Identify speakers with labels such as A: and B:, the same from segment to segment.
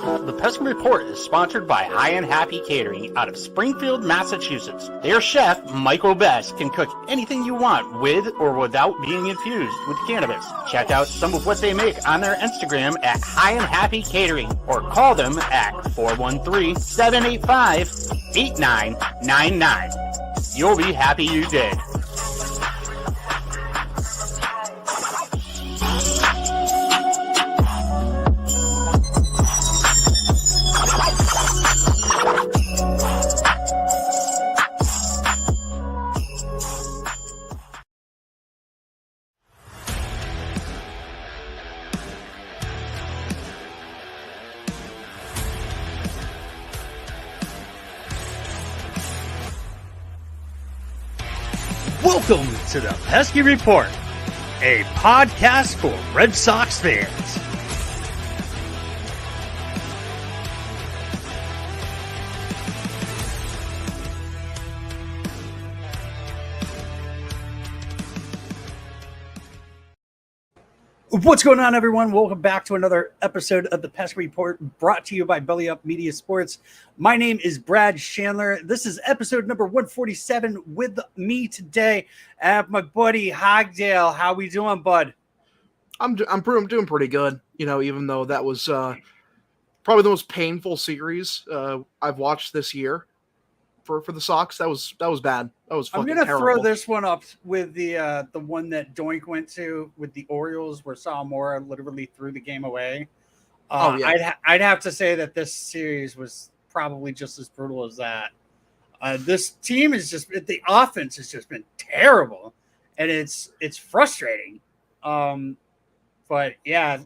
A: The Pesky Report is sponsored by High and Happy Catering out of Springfield, Massachusetts. Their chef, Michael Best, can cook anything you want with or without being infused with cannabis. Check out some of what they make on their Instagram at High and Happy Catering or call them at 413-785-8999. You'll be happy you did. Welcome to the Pesky Report, a podcast for Red Sox fans. What's going on, everyone? Welcome back to another episode of the Pesky Report, brought to you by Belly Up Media Sports. My name is Brad Chandler. This is episode number 147. With me today, I have my buddy Hogdale. How we doing, bud?
B: I'm doing pretty good. You know, even though that was probably the most painful series I've watched this year for the Sox. That was bad. That was fucking terrible. I'm gonna
A: throw this one up with the one that Doink went to with the Orioles, where Salmora literally threw the game away. Yeah. I'd have to say that this series was probably just as brutal as that. This team is just, the offense has just been terrible, and it's frustrating. But yeah,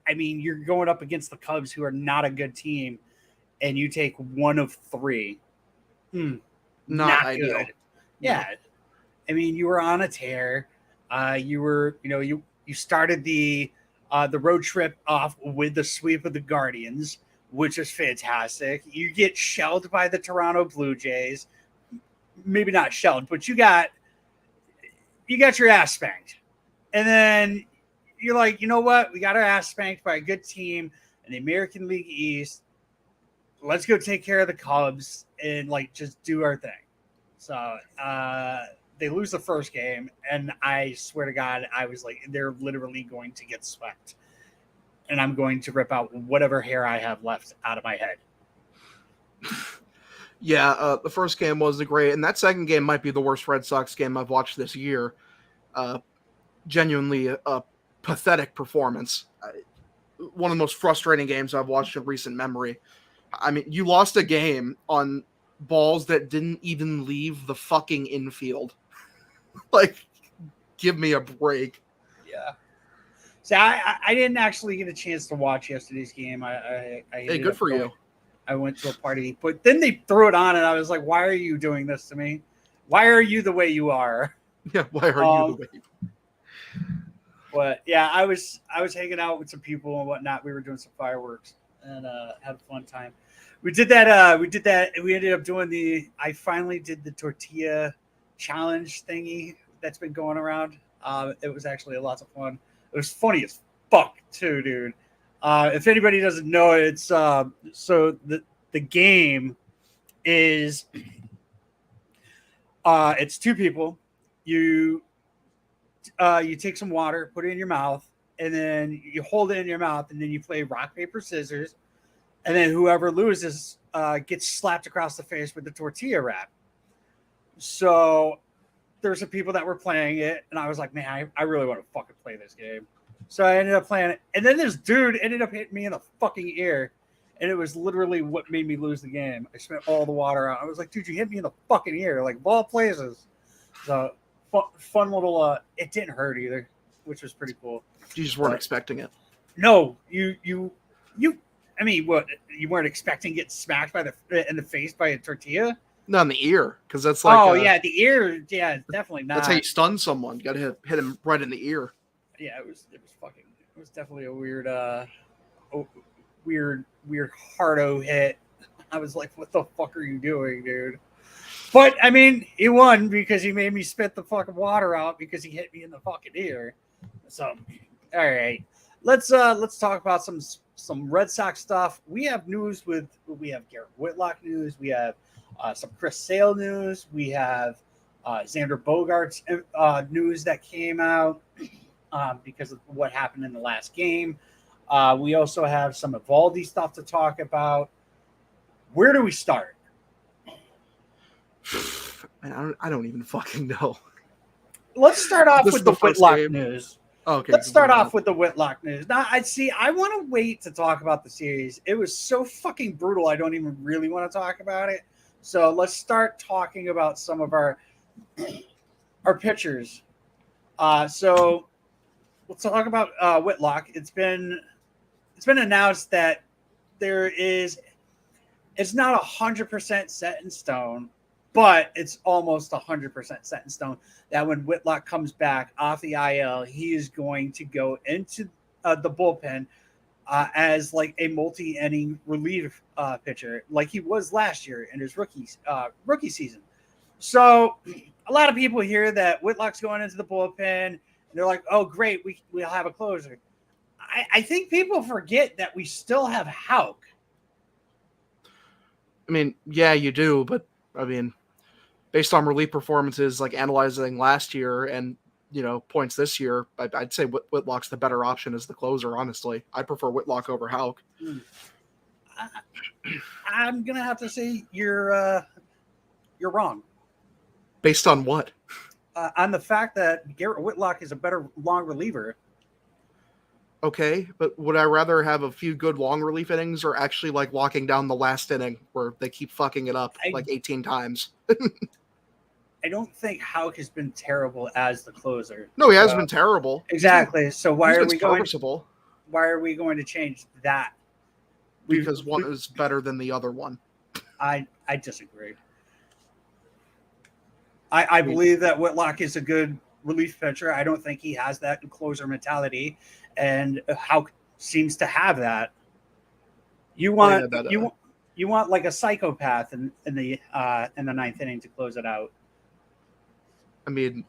A: I mean, you're going up against the Cubs, who are not a good team, and you take one of three. Not
B: ideal.
A: Good. Yeah. I mean, you were on a tear. You started the road trip off with the sweep of the Guardians, which is fantastic. You get shelled by the Toronto Blue Jays. Maybe not shelled, but you got your ass spanked. And then you're like, you know what? We got our ass spanked by a good team in the American League East. Let's go take care of the Cubs and just do our thing. So they lose the first game, and I swear to God, I was like, they're literally going to get swept, and I'm going to rip out whatever hair I have left out of my head.
B: Yeah, the first game wasn't great, and that second game might be the worst Red Sox game I've watched this year. Genuinely a pathetic performance. One of the most frustrating games I've watched in recent memory. I mean, you lost a game on balls that didn't even leave the fucking infield. Give me a break.
A: Yeah. So I didn't actually get a chance to watch yesterday's game. Hey,
B: good for you.
A: I went to a party, but then they threw it on, and I was like, why are you doing this to me? Why are you the way you are?
B: Yeah, why are you the way you are?
A: But yeah, I was hanging out with some people and whatnot. We were doing some fireworks and had a fun time. We did that. We ended up doing I finally did the tortilla challenge thingy that's been going around. It was actually a lot of fun. It was funny as fuck too, dude. If anybody doesn't know, it's so the game is it's two people. You take some water, put it in your mouth, and then you hold it in your mouth, and then you play rock, paper, scissors. And then whoever loses gets slapped across the face with the tortilla wrap. So there's some people that were playing it, and I was like, man, I really want to fucking play this game. So I ended up playing it. And then this dude ended up hitting me in the fucking ear, and it was literally what made me lose the game. I spent all the water out. I was like, dude, you hit me in the fucking ear, like, of all places. So fun little, it didn't hurt either, which was pretty cool.
B: You just weren't expecting it.
A: No, you I mean, what, you weren't expecting to get smacked in the face by a tortilla?
B: Not in the ear, because that's like.
A: Oh yeah, the ear. Yeah, definitely not.
B: That's how you stun someone. You got to hit him right in the ear.
A: Yeah, it was definitely a weird, weird hardo hit. I was like, what the fuck are you doing, dude? But I mean, he won because he made me spit the fucking water out because he hit me in the fucking ear. So, all right. let's talk about some Red Sox stuff. We have Garrett Whitlock news. We have some Chris Sale news. We have Xander Bogaerts news that came out because of what happened in the last game. We also have some Evaldi stuff to talk about. Where do we start?
B: I don't even fucking know.
A: Let's start off with the Whitlock news.
B: Okay.
A: Let's start off with the Whitlock news. Now, I want to wait to talk about the series. It was so fucking brutal. I don't even really want to talk about it. So let's start talking about some of our pitchers. So let's talk about Whitlock. It's been announced that it's not 100% set in stone, but it's almost 100% set in stone that when Whitlock comes back off the IL, he is going to go into the bullpen as like a multi-inning relief pitcher, like he was last year in his rookie season. So a lot of people hear that Whitlock's going into the bullpen, and they're like, "Oh, great, we'll have a closer." I think people forget that we still have Houck.
B: I mean, yeah, you do, but I mean, based on relief performances, like analyzing last year and points this year, I'd say Whitlock's the better option as the closer. Honestly, I prefer Whitlock over Houck.
A: I'm gonna have to say you're wrong.
B: Based on what?
A: On the fact that Garrett Whitlock is a better long reliever.
B: Okay, but would I rather have a few good long relief innings or actually like walking down the last inning where they keep fucking it up like 18 times?
A: I don't think Houck has been terrible as the closer.
B: No, he has been terrible.
A: Exactly. So why are we going to change that?
B: Because one is better than the other one.
A: I disagree. I believe that Whitlock is a good relief pitcher. I don't think he has that closer mentality, and Houck seems to have that. You want like a psychopath in the ninth inning to close it out.
B: I mean,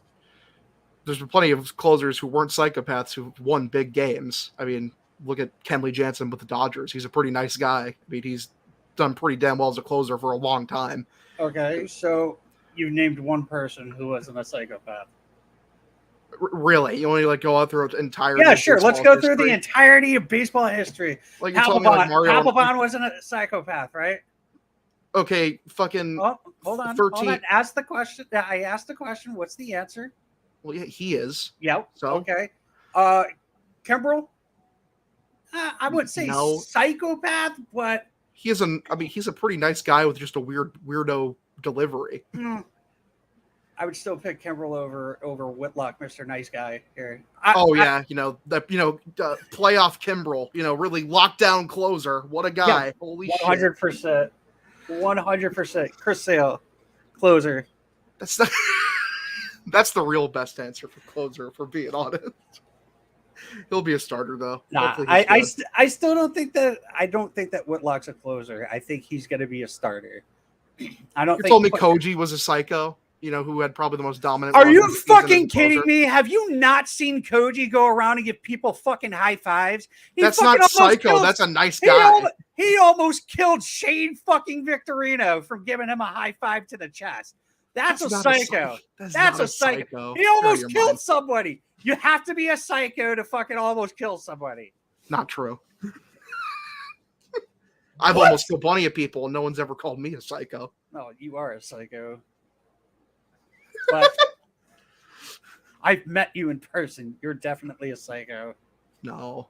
B: there's been plenty of closers who weren't psychopaths who won big games. I mean, look at Kenley Jansen with the Dodgers. He's a pretty nice guy. I mean, he's done pretty damn well as a closer for a long time.
A: Okay, so you named one person who wasn't a psychopath.
B: Really? You only go out through entire?
A: Yeah, sure. Let's go through the entirety of baseball history.
B: Like you're telling me, like Mario
A: Papelbon wasn't a psychopath, right?
B: Okay, fucking.
A: Oh, hold on.
B: 13.
A: Hold on. Ask the question. I asked the question. What's the answer?
B: Well, yeah, he is.
A: Yep.
B: So
A: okay. Kimbrel. I wouldn't say psychopath, but
B: he's a pretty nice guy with just a weirdo delivery.
A: I would still pick Kimbrel over Whitlock, Mr. Nice Guy here.
B: Playoff Kimbrel, really lockdown closer. What a guy! Yeah, holy
A: 100%, 100%. Chris Sale, closer.
B: That's the real best answer for closer, for being honest. He'll be a starter though.
A: Nah, I still don't think that. I don't think that Whitlock's a closer. I think he's going to be a starter. I don't.
B: You told me Koji was a psycho. Who had probably the most dominant.
A: Are you fucking kidding me? Have you not seen Koji go around and give people fucking high fives?
B: That's not psycho. That's a nice guy.
A: He almost killed Shane fucking Victorino from giving him a high five to the chest. That's a psycho. That's a psycho. He almost killed somebody. You have to be a psycho to fucking almost kill somebody.
B: Not true. I've almost killed plenty of people, and no one's ever called me a psycho.
A: No, you are a psycho. But I've met you in person. You're definitely a psycho.
B: No.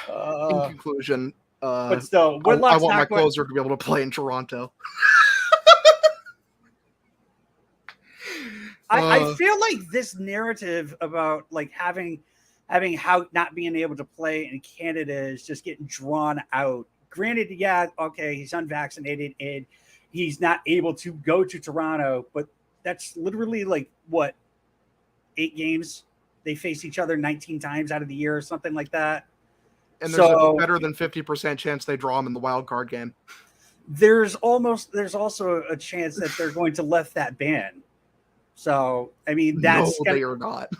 B: In conclusion,
A: but still,
B: I want my closer to be able to play in Toronto.
A: I feel like this narrative about like having how not being able to play in Canada is just getting drawn out. Granted, yeah, okay, he's unvaccinated and he's not able to go to Toronto, but that's literally like what, 8 games they face each other 19 times out of the year or something like that.
B: And there's a better than 50% chance they draw him in the wild card game.
A: There's also a chance that they're going to lift that ban. So I mean, they are not.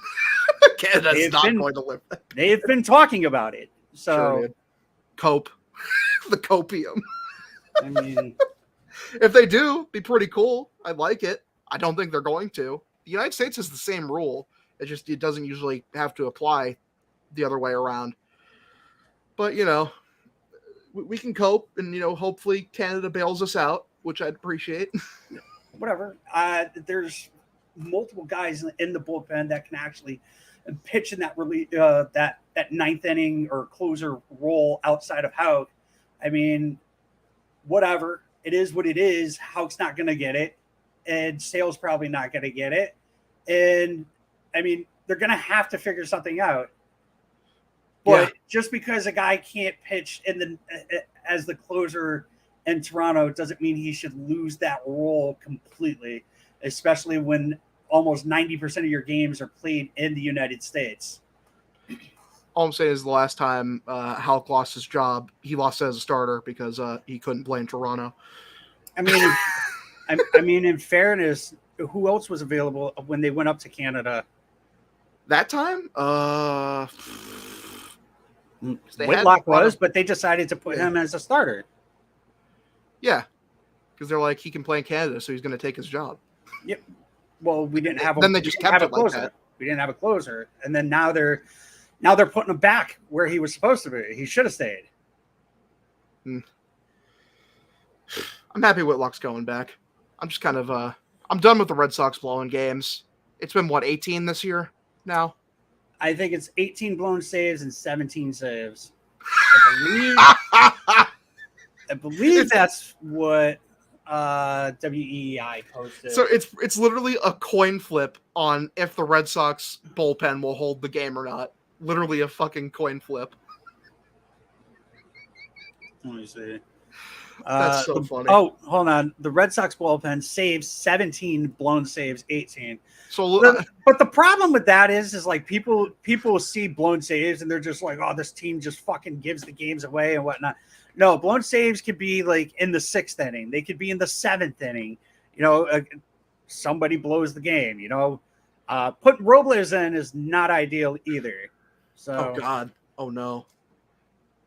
B: Canada's not going to live.
A: They've been talking about it. So
B: Sure, cope. The copium.
A: I mean,
B: if they do, be pretty cool. I'd like it. I don't think they're going to. The United States has the same rule. It doesn't usually have to apply the other way around. But, we can cope, and, hopefully Canada bails us out, which I'd appreciate.
A: Whatever. There's multiple guys in the bullpen that can actually pitch in that ninth inning or closer role outside of Hauk. I mean, whatever. It is what it is. Hauk's not going to get it, and Sale's probably not going to get it. And, I mean, they're going to have to figure something out. But just because a guy can't pitch as the closer in Toronto doesn't mean he should lose that role completely, especially when almost 90% of your games are played in the United States.
B: All I'm saying is the last time Hauk lost his job, he lost it as a starter because he couldn't play in Toronto.
A: I mean, in fairness, who else was available when they went up to Canada?
B: That time?
A: Whitlock was, but they decided to put him as a starter.
B: Yeah, because they're like, he can play in Canada, so he's going to take his job.
A: Yep. Well, we didn't have.
B: Then they just kept it like that.
A: We didn't have a closer, and then now they're putting him back where he was supposed to be. He should have stayed.
B: I'm happy Whitlock's going back. I'm just kind of I'm done with the Red Sox blowing games. It's been 18 this year now.
A: I think it's 18 blown saves and 17 saves. I believe that's what WEI posted.
B: So it's literally a coin flip on if the Red Sox bullpen will hold the game or not. Literally a fucking coin flip.
A: Let me see.
B: That's so funny.
A: Oh, hold on. The Red Sox bullpen saves 17, blown saves 18.
B: So,
A: but the problem with that is like people see blown saves and they're just like, oh, this team just fucking gives the games away and whatnot. No, blown saves could be like in the 6th inning. They could be in the 7th inning. Somebody blows the game. Putting Robles in is not ideal either. So,
B: oh God, oh no.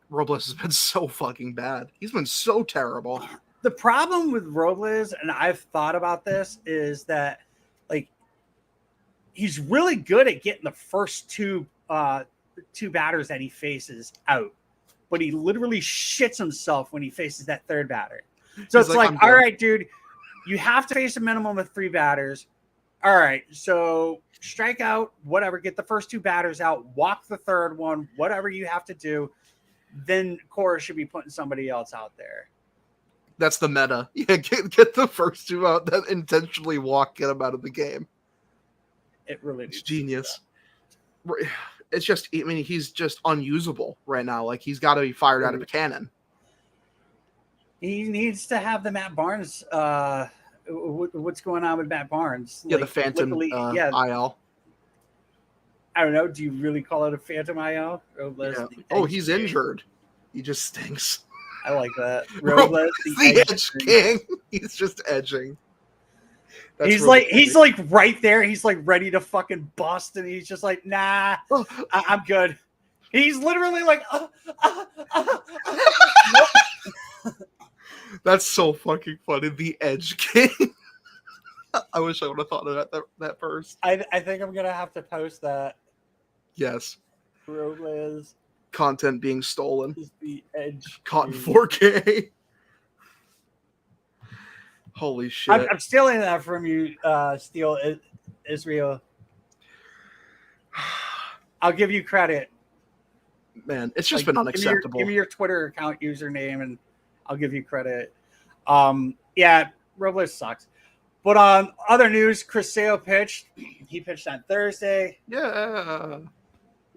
B: Robles has been so fucking bad. He's been so terrible.
A: The problem with Robles, and I've thought about this, is that like he's really good at getting the first two batters that he faces out, but he literally shits himself when he faces that third batter. So it's like all right, dude, you have to face a minimum of 3 batters. All right, so strike out, whatever, get the first 2 batters out, walk the third one, whatever you have to do. Then Cora should be putting somebody else out there.
B: That's the meta. Yeah, get the first 2 out, that intentionally get them out of the game.
A: It really
B: is genius. It's just, I mean, he's just unusable right now. Like, he's got to be fired out of a cannon.
A: He needs to have the Matt Barnes. What's going on with Matt Barnes?
B: Yeah, the phantom IL.
A: I don't know. Do you really call it a phantom IL?
B: Yeah. Oh, he's injured. He just stinks.
A: I like that. Robles,
B: the edge king. He's just edging.
A: He's like right there. He's like ready to fucking bust, and he's just like, nah, I'm good. He's literally like, nope.
B: That's so fucking funny. The edge king. I wish I would have thought of that first.
A: I think I'm gonna have to post that.
B: Yes.
A: Robles.
B: Content being stolen.
A: Is the edge
B: caught in 4K. Holy shit!
A: I'm stealing that from you, Steel Israel. I'll give you credit.
B: Man, it's just been unacceptable.
A: Give me your Twitter account username, and I'll give you credit. Yeah, Robles sucks. But other news, Chris Sale pitched. He pitched on Thursday.
B: Yeah.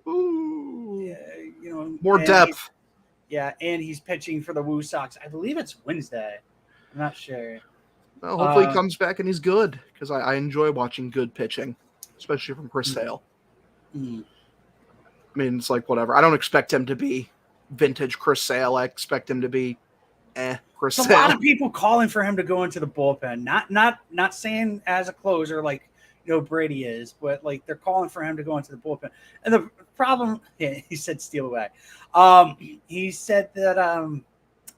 B: Ooh.
A: Yeah,
B: more depth.
A: And he's pitching for the Woo Sox. I believe it's Wednesday. I'm not sure.
B: Well, hopefully he comes back and he's good, because I enjoy watching good pitching, especially from Chris Sale.
A: Mm-hmm.
B: I mean, it's like whatever. I don't expect him to be vintage Chris Sale. I expect him to be Chris Sale.
A: A lot of people calling for him to go into the bullpen. Not saying as a closer, like, Brady is, but like they're calling for him to go into the bullpen. And the problem, yeah, he said steal away. He said that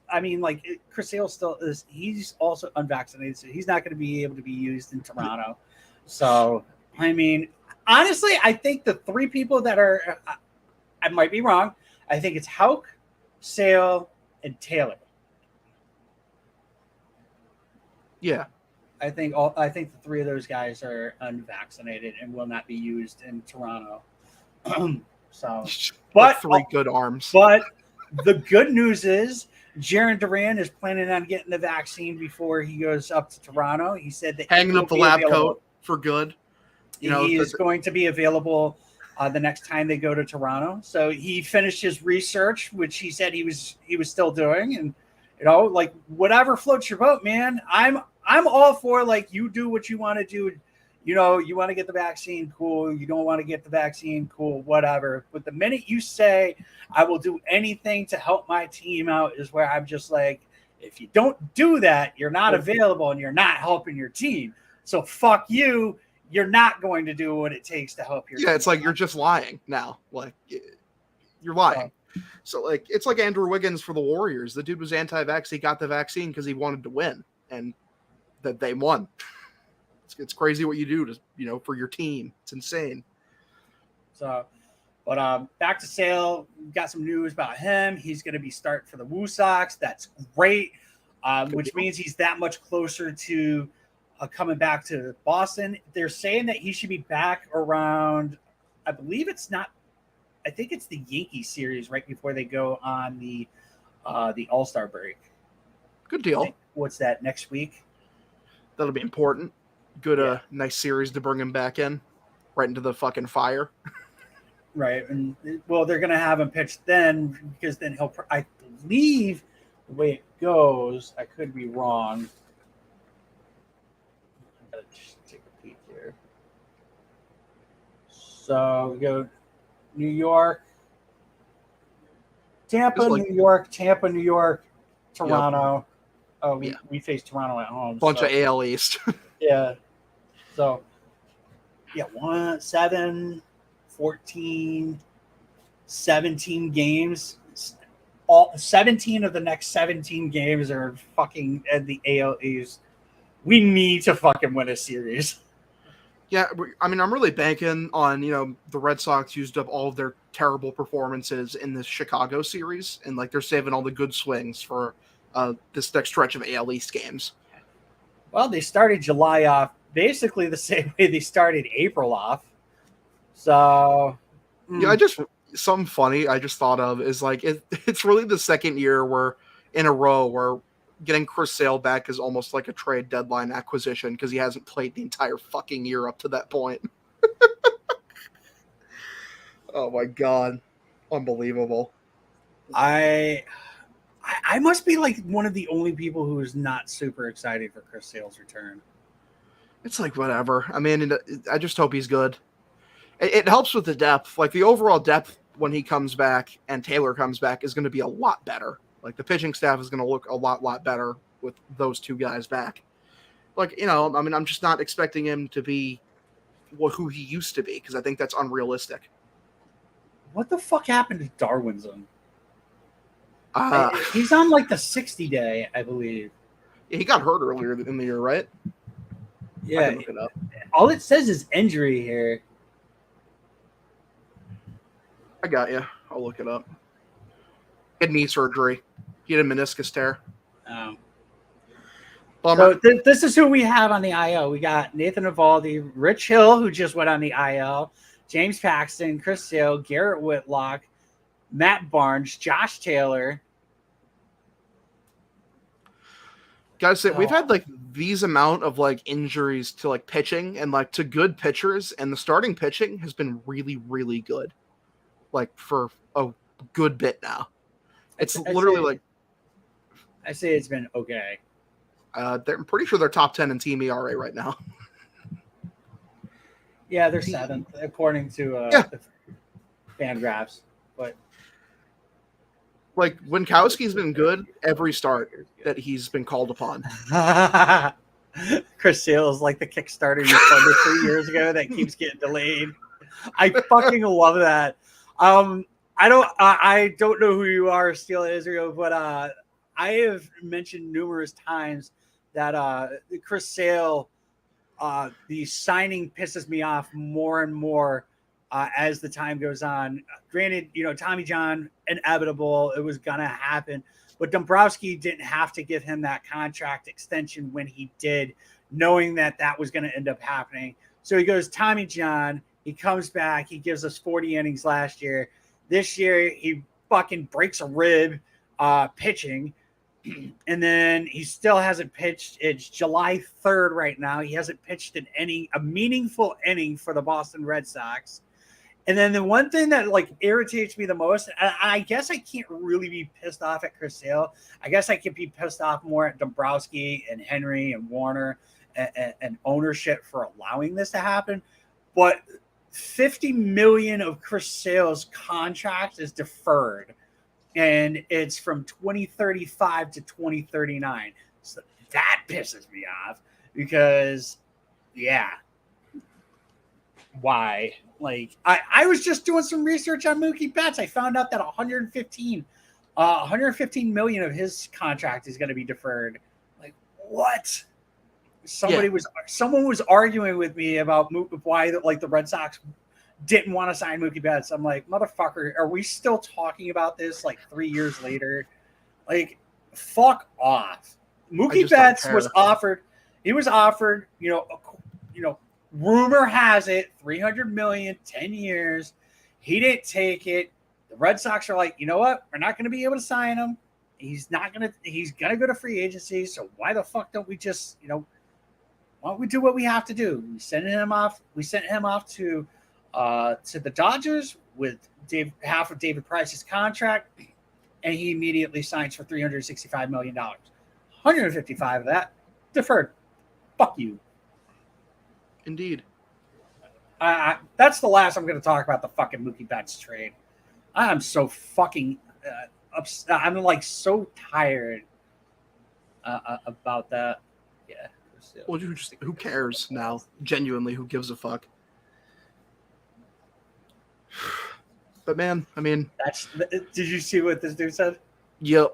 A: I mean, like Chris Sale still is. He's also unvaccinated, so he's not going to be able to be used in Toronto. So, I mean, honestly, I think the three people that are, I might be wrong. I think it's Houck, Sale, and Taylor.
B: Yeah.
A: I think the three of those guys are unvaccinated and will not be used in Toronto. So, but
B: three good arms.
A: But the good news is Jaron Duran is planning on getting the vaccine before he goes up to Toronto. He said that
B: hanging up the lab coat for good.
A: He is going to be available the next time they go to Toronto. So he finished his research, which he said he was still doing, and like whatever floats your boat, man. I'm all for like you do what you want to do. You want to get the vaccine, cool. You don't want to get the vaccine, cool, whatever. But the minute you say, I will do anything to help my team out, is where I'm just like, if you don't do that, you're not available and you're not helping your team. So fuck you. You're not going to do what it takes to help your team.
B: Yeah, it's like you're just lying now. Like, you're lying. So, like, it's like Andrew Wiggins for the Warriors. The dude was anti-vax. He got the vaccine because he wanted to win, and that they won. It's crazy what you do to for your team. It's insane.
A: So, but back to Sale. We got some news about him. He's going to be starting for the Woo Sox. That's great, which means he's that much closer to coming back to Boston. They're saying that he should be back around. I believe it's not. I think it's the Yankees series right before they go on the All-Star break.
B: Good deal.
A: What's that, next week?
B: That'll be important. Good, nice series to bring him back in, right into the fucking fire.
A: Right, and well, they're gonna have him pitch then because then he'll. I believe the way it goes, I could be wrong. I'm gonna just take a peek here. So we go New York, Tampa, New York, Toronto. Yep. Oh, we face Toronto at home.
B: Bunch of AL East.
A: Yeah. So, 7, 14, 17 games. All 17 of the next 17 games are fucking at the AL East. We need to fucking win a series.
B: Yeah, I mean, I'm really banking on, the Red Sox used up all of their terrible performances in this Chicago series, and, like, they're saving all the good swings for this next stretch of AL East games.
A: Well, they started July off basically the same way they started April off. So,
B: yeah, something funny I just thought of is like it's really the second year in a row where getting Chris Sale back is almost like a trade deadline acquisition because he hasn't played the entire fucking year up to that point. Oh my god, unbelievable!
A: I must be like one of the only people who is not super excited for Chris Sale's return.
B: It's like whatever. I mean, I just hope he's good. It helps with the depth. Like the overall depth when he comes back and Taylor comes back is going to be a lot better. Like the pitching staff is going to look a lot better with those two guys back. Like, I mean, I'm just not expecting him to be who he used to be because I think that's unrealistic.
A: What the fuck happened to Darwinson? He's on like the 60 day, I believe.
B: Yeah, he got hurt earlier in the year, right?
A: Yeah.
B: I can look it up.
A: All it says is injury here.
B: I got you. I'll look it up. He had knee surgery. He had a meniscus tear.
A: So this is who we have on the IL. We got Nathan Eovaldi, Rich Hill, who just went on the IL, James Paxton, Chris Sale, Garrett Whitlock, Matt Barnes, Josh Taylor.
B: Gotta say, we've had like these amount of like injuries to like pitching and like to good pitchers, and the starting pitching has been really, really good. Like for a good bit now. It's literally
A: I say it's been okay.
B: I'm pretty sure they're top 10 in team ERA right now.
A: Yeah, they're 7th according to the fan graphs. But
B: like Winkowski's been good every start that he's been called upon.
A: Chris Sale is like the Kickstarter you funded 3 years ago that keeps getting delayed. I fucking love that. I don't know who you are, Steel Israel, but I have mentioned numerous times that Chris Sale, the signing pisses me off more and more as the time goes on. Granted, Tommy John, inevitable, it was gonna happen, but Dombrowski didn't have to give him that contract extension when he did, knowing that that was going to end up happening. So he goes Tommy John. He comes back. He gives us 40 innings last year. This year, he fucking breaks a rib pitching. And then he still hasn't pitched. It's July 3rd right now. He hasn't pitched a meaningful inning for the Boston Red Sox. And then the one thing that like irritates me the most, I guess I can't really be pissed off at Chris Sale. I guess I could be pissed off more at Dombrowski and Henry and Warner and ownership for allowing this to happen. But $50 million of Chris Sale's contract is deferred, and it's from 2035 to 2039. So that pisses me off because, yeah. Why? Like, I was just doing some research on Mookie Betts. I found out that 115 million of his contract is going to be deferred. Like, what? Someone was arguing with me about why like the Red Sox didn't want to sign Mookie Betts. I'm like, motherfucker, are we still talking about this like 3 years later? Like, fuck off. Mookie Betts was offered. He was offered, rumor has it, $300 million, 10 years. He didn't take it. The Red Sox are like, you know what? We're not going to be able to sign him. He's going to go to free agency. So why the fuck don't we just, why don't we do what we have to do? We sent him off to the Dodgers with half of David Price's contract, and he immediately signs for $365 million. 155 of that deferred. Fuck you.
B: Indeed.
A: That's the last I'm going to talk about the fucking Mookie Betts trade. I am so fucking upset. I'm like so tired about that. Yeah.
B: Well, who cares now? Genuinely, who gives a fuck? But man, I mean,
A: did you see what this dude said?
B: Yep.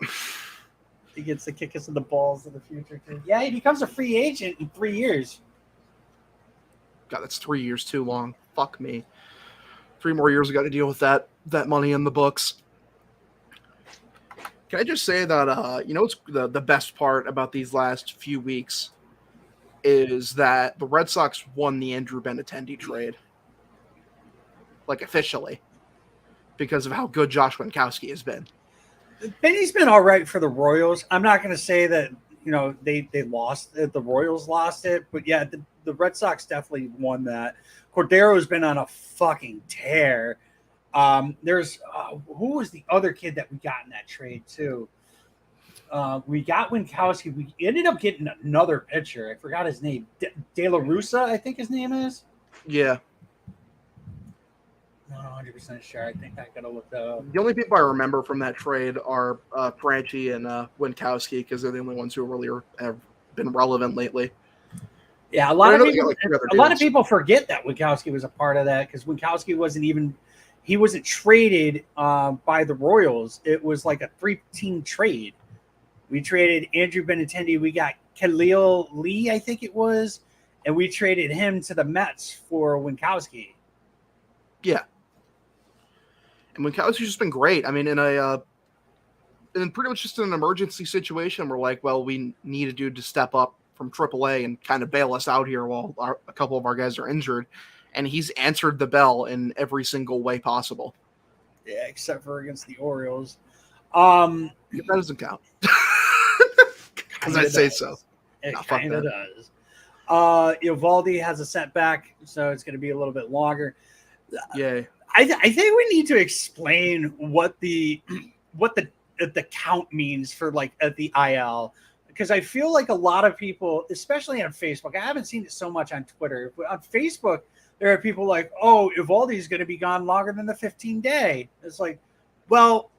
A: He gets to kick us in the balls in the future too. Yeah, he becomes a free agent in 3 years.
B: God, that's 3 years too long. Fuck me. 3 more years I got to deal with that money in the books. Can I just say that it's the best part about these last few weeks is that the Red Sox won the Andrew Benintendi trade, like officially, because of how good Josh Winkowski has been.
A: Benny's been all right for the Royals. I'm not going to say that they lost it. The Royals lost it, but yeah, the Red Sox definitely won that. Cordero's been on a fucking tear. There's who was the other kid that we got in that trade too? We got Winkowski. We ended up getting another pitcher. I forgot his name. De La Russa, I think his name is.
B: Yeah.
A: Not 100% sure. I think I gotta look that up.
B: The only people I remember from that trade are Franchi and Winkowski, because they're the only ones who really have been relevant lately.
A: Yeah, a lot of people forget that Winkowski was a part of that, because Winkowski wasn't traded by the Royals. It was like a 3-team trade. We traded Andrew Benintendi. We got Khalil Lee, I think it was, and we traded him to the Mets for Winkowski.
B: Yeah. And Winkowski's just been great. I mean, in pretty much just in an emergency situation, we're like, well, we need a dude to step up from AAA and kind of bail us out here while a couple of our guys are injured. And he's answered the bell in every single way possible.
A: Yeah, except for against the Orioles.
B: That doesn't count. Because I say so.
A: It kind of does. Eovaldi has a setback, so it's going to be a little bit longer.
B: Yay.
A: I think we need to explain what the count means for like at the IL, because I feel like a lot of people, especially on Facebook, I haven't seen it so much on Twitter, but on Facebook there are people like, oh, Eovaldi is going to be gone longer than the 15-day. It's like, well,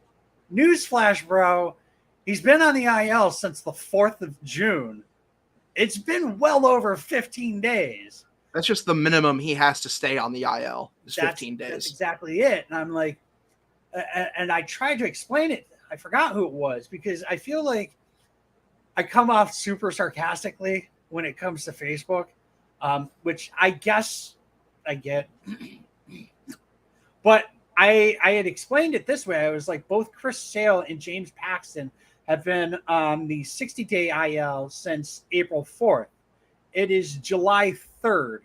A: newsflash, bro, he's been on the IL since the 4th of June. It's been well over 15 days.
B: That's just the minimum he has to stay on the IL is 15
A: That's
B: days.
A: exactly it. And I'm like, and I tried to explain it. I forgot who it was because I feel like I come off super sarcastically when it comes to Facebook, which I guess I get. But I had explained it this way. I was like, both Chris Sale and James Paxton have been on the 60-day IL since April 4th. It is July 3rd.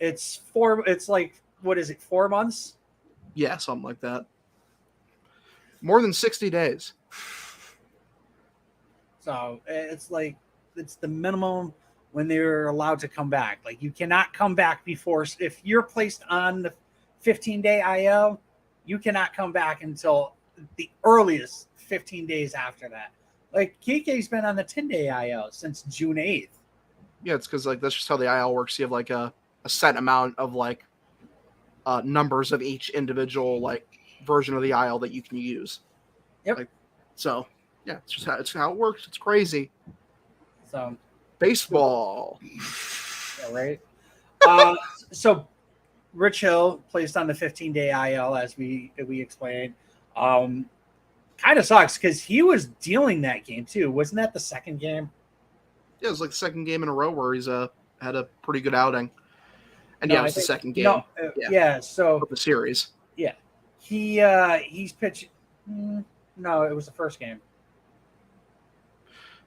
A: It's like, what is it, 4 months?
B: Yeah, something like that. More than 60 days.
A: So it's like, it's the minimum when they're allowed to come back. Like, you cannot come back before, if you're placed on the 15-day IL, you cannot come back until the earliest 15 days after that. Like, Kike's been on the 10-day IL since June 8th.
B: Yeah, it's because like that's just how the IL works. You have like a set amount of like numbers of each individual like version of the IL that you can use.
A: Yep.
B: Like, so yeah, it's how it works. It's crazy.
A: So
B: baseball.
A: Yeah, right. So Rich Hill placed on the 15-day IL, as we explained. Kind of sucks because he was dealing that game too. Wasn't that the second game?
B: Yeah, it was like the second game in a row where he's had a pretty good outing. And
A: No,
B: yeah, it
A: I
B: was the
A: think
B: second game.
A: no. Yeah. So
B: of the series.
A: yeah, he's pitched. No, it was the first game.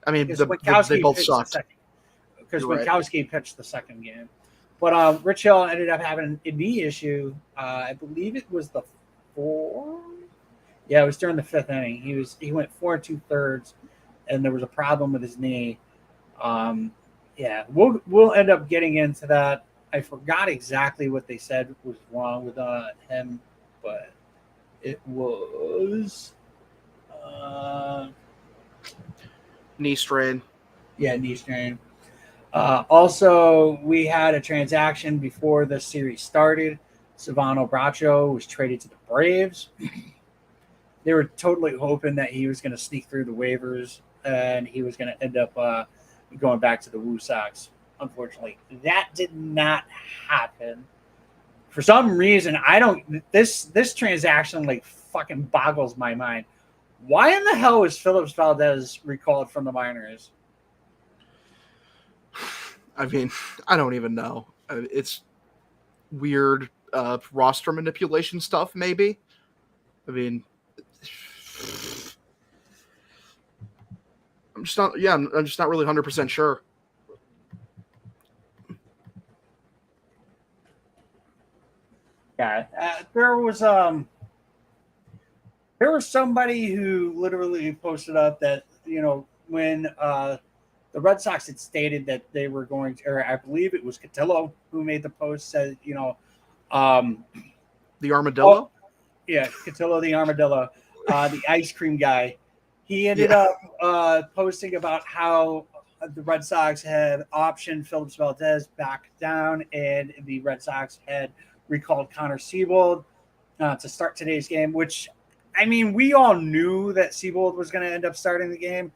B: I mean,
A: Because
B: they both
A: pitched
B: sucked.
A: Because
B: You're right.
A: Winkowski pitched the second game. But Rich Hill ended up having a knee issue. I believe it was the fourth. Yeah, it was during the fifth inning. He went 4 2/3, and there was a problem with his knee. Yeah, we'll end up getting into that. I forgot exactly what they said was wrong with him, but it was
B: Knee strain.
A: yeah, knee strain. Also, we had a transaction before the series started. Savano Bracho was traded to the Braves. They were totally hoping that he was going to sneak through the waivers and he was going to end up going back to the Woo Sox. Unfortunately, that did not happen. For some reason, I don't. This transaction like fucking boggles my mind. Why in the hell was Phillips Valdez recalled from the minors?
B: I mean, I don't even know. It's weird roster manipulation stuff, maybe. I mean, I'm just not. Yeah, I'm just not really 100% sure.
A: Yeah, there was somebody who literally posted up that when the Red Sox had stated that they were going to, or I believe it was Cotillo who made the post, said
B: the armadillo.
A: Yeah, Cotillo the armadillo, the ice cream guy. He ended up posting about how the Red Sox had optioned Phillips Valdez back down, and the Red Sox had recalled Connor Siebold to start today's game, which, I mean, we all knew that Siebold was going to end up starting the game,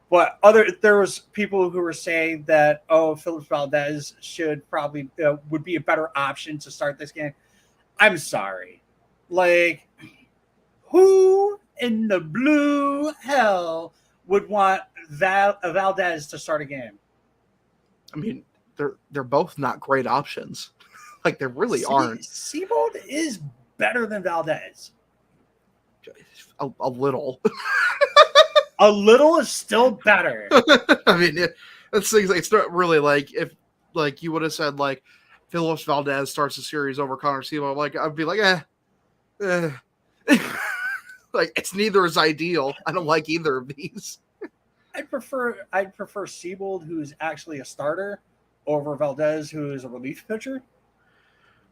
A: but there was people who were saying that, Phillips Valdez should probably would be a better option to start this game. I'm sorry. Like, who in the blue hell would want Valdez to start a game?
B: I mean, they're both not great options. Like, they really aren't.
A: Siebold is better than Valdez.
B: A little.
A: A little is still better.
B: I mean, that's things like it's not really like if like you would have said like Phillips Valdez starts the series over Connor Siebold, like I'd be like, like it's neither is ideal. I don't like either of these.
A: I'd prefer Siebold, who's actually a starter, over Valdez, who is a relief pitcher.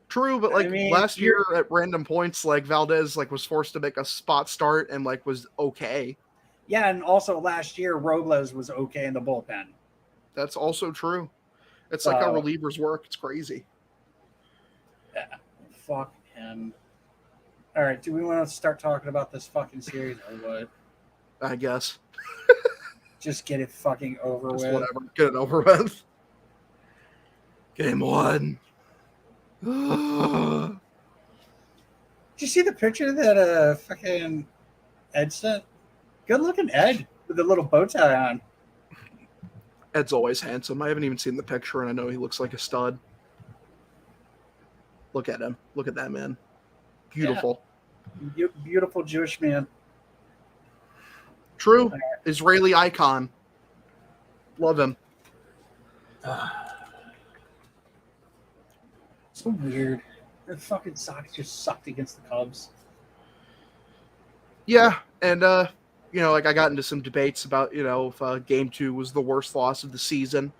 B: True, but like
A: I mean,
B: last year at random points, like Valdez like was forced to make a spot start and like was okay.
A: Yeah, and also last year Robles was okay in the bullpen.
B: That's also true. It's like how relievers work. It's crazy.
A: Yeah, fuck him. All right, do we want to start talking about this fucking series or what?
B: I guess.
A: Just get it fucking over
B: Just
A: with.
B: whatever. Get it over with. Game 1.
A: Did you see the picture that fucking Ed sent? Good looking Ed with the little bow tie on.
B: Ed's always handsome. I haven't even seen the picture, and I know he looks like a stud. Look at him. Look at that man. Beautiful.
A: Yeah. Beautiful Jewish man.
B: True. Israeli icon. Love him.
A: So weird. The fucking Sox just sucked against the Cubs.
B: Yeah, and like I got into some debates about, if Game 2 was the worst loss of the season.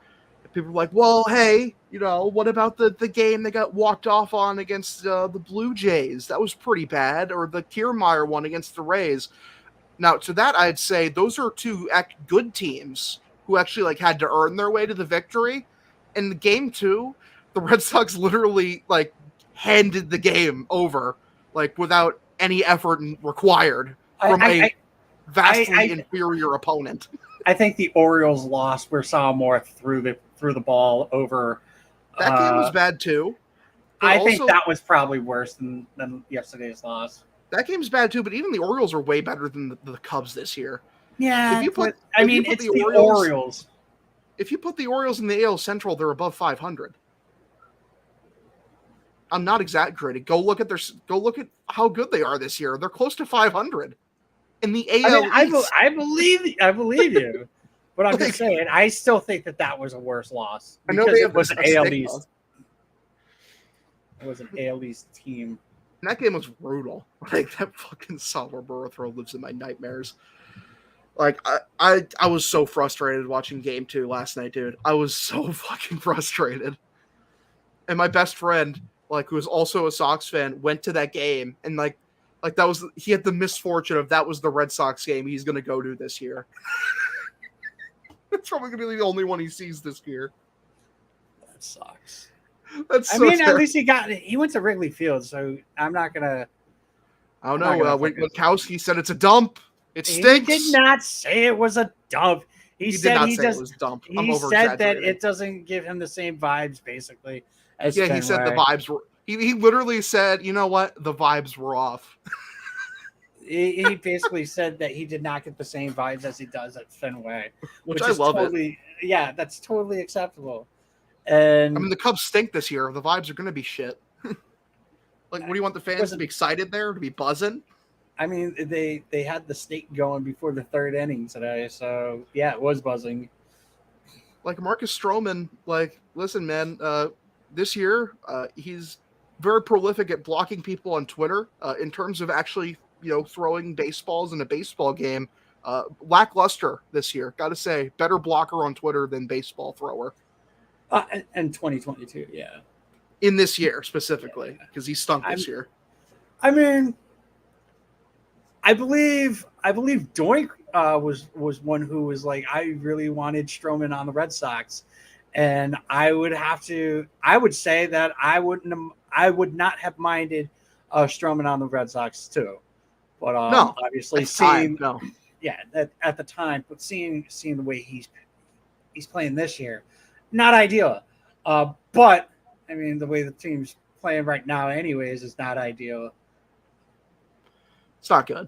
B: And people were like, well, hey, what about the game they got walked off on against the Blue Jays? That was pretty bad. Or the Kiermaier one against the Rays. Now, to that, I'd say those are two good teams who actually had to earn their way to the victory. In the Game 2, the Red Sox literally handed the game over without any effort required from a vastly inferior opponent.
A: I think the Orioles lost where Saw threw the ball over.
B: That game was bad too.
A: I think that was probably worse than yesterday's loss.
B: That game's bad too, but even the Orioles are way better than the Cubs this year.
A: Yeah, it's the Orioles.
B: If you put the Orioles in the AL Central, they're above 500. I'm not exaggerating. Go look at how good they are this year. They're close to 500 in the AL.
A: I believe you, but I'm just saying. I still think that was a worse loss.
B: I know they have
A: was an AL East. It was an AL East team.
B: And that game was brutal. That fucking Salvador throw lives in my nightmares. I was so frustrated watching Game 2 last night, dude. I was so fucking frustrated. And my best friend, who was also a Sox fan, went to that game and he had the misfortune of that was the Red Sox game he's gonna go to this year. It's probably gonna be the only one he sees this year.
A: That sucks.
B: That's
A: at least he went to Wrigley Field, so I'm not gonna.
B: I don't know. Winkowski said it's a dump. It stinks.
A: He did not say it was a dump. He said it was dump. He said that it doesn't give him the same vibes, basically. As Fenway.
B: He said the vibes were. He literally said, "You know what? The vibes were off."
A: He basically said that he did not get the same vibes as he does at Fenway,
B: which I love.
A: Yeah, that's totally acceptable. And
B: the Cubs stink this year. The vibes are going to be shit. What do you want the fans to be excited there, to be buzzing?
A: They had the snake going before the third inning today, so yeah, it was buzzing.
B: Marcus Stroman, listen, man, this year he's very prolific at blocking people on Twitter. In terms of actually, throwing baseballs in a baseball game, lackluster this year. Got to say, better blocker on Twitter than baseball thrower.
A: And 2022, yeah.
B: In this year specifically, because he stunk this year.
A: I believe Doink was one who was I really wanted Stroman on the Red Sox, and I would say that I would not have minded Stroman on the Red Sox too, but
B: no,
A: obviously at the time, but seeing the way he's playing this year, not ideal. But the way the team's playing right now, anyways, is not ideal.
B: It's not good.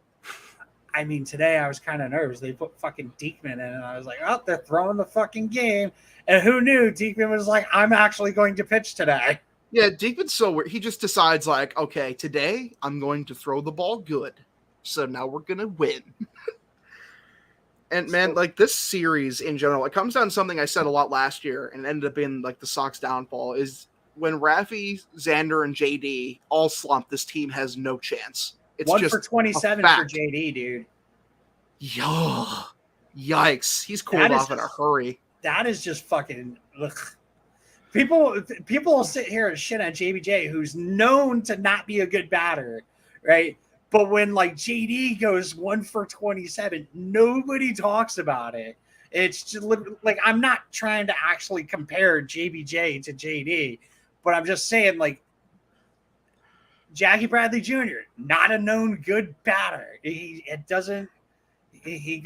A: Today I was kind of nervous. They put fucking Diekman in, and I was like, oh, they're throwing the fucking game. And who knew Diekman was like, I'm actually going to pitch today.
B: Yeah, Diekman's so weird. He just decides, okay, today I'm going to throw the ball good. So now we're going to win. And, man, this series in general, it comes down to something I said a lot last year and ended up being, the Sox downfall, is when Raffy, Xander, and JD all slump, this team has no chance. It's
A: 1
B: just
A: for 27 for JD, dude.
B: Yikes. He's cooled off in a hurry.
A: That is just fucking... Ugh. People will sit here and shit on JBJ, who's known to not be a good batter, right? But when JD goes 1 for 27, nobody talks about it. It's just I'm not trying to actually compare JBJ to JD, but I'm just saying Jackie Bradley Jr., not a known good batter. It doesn't He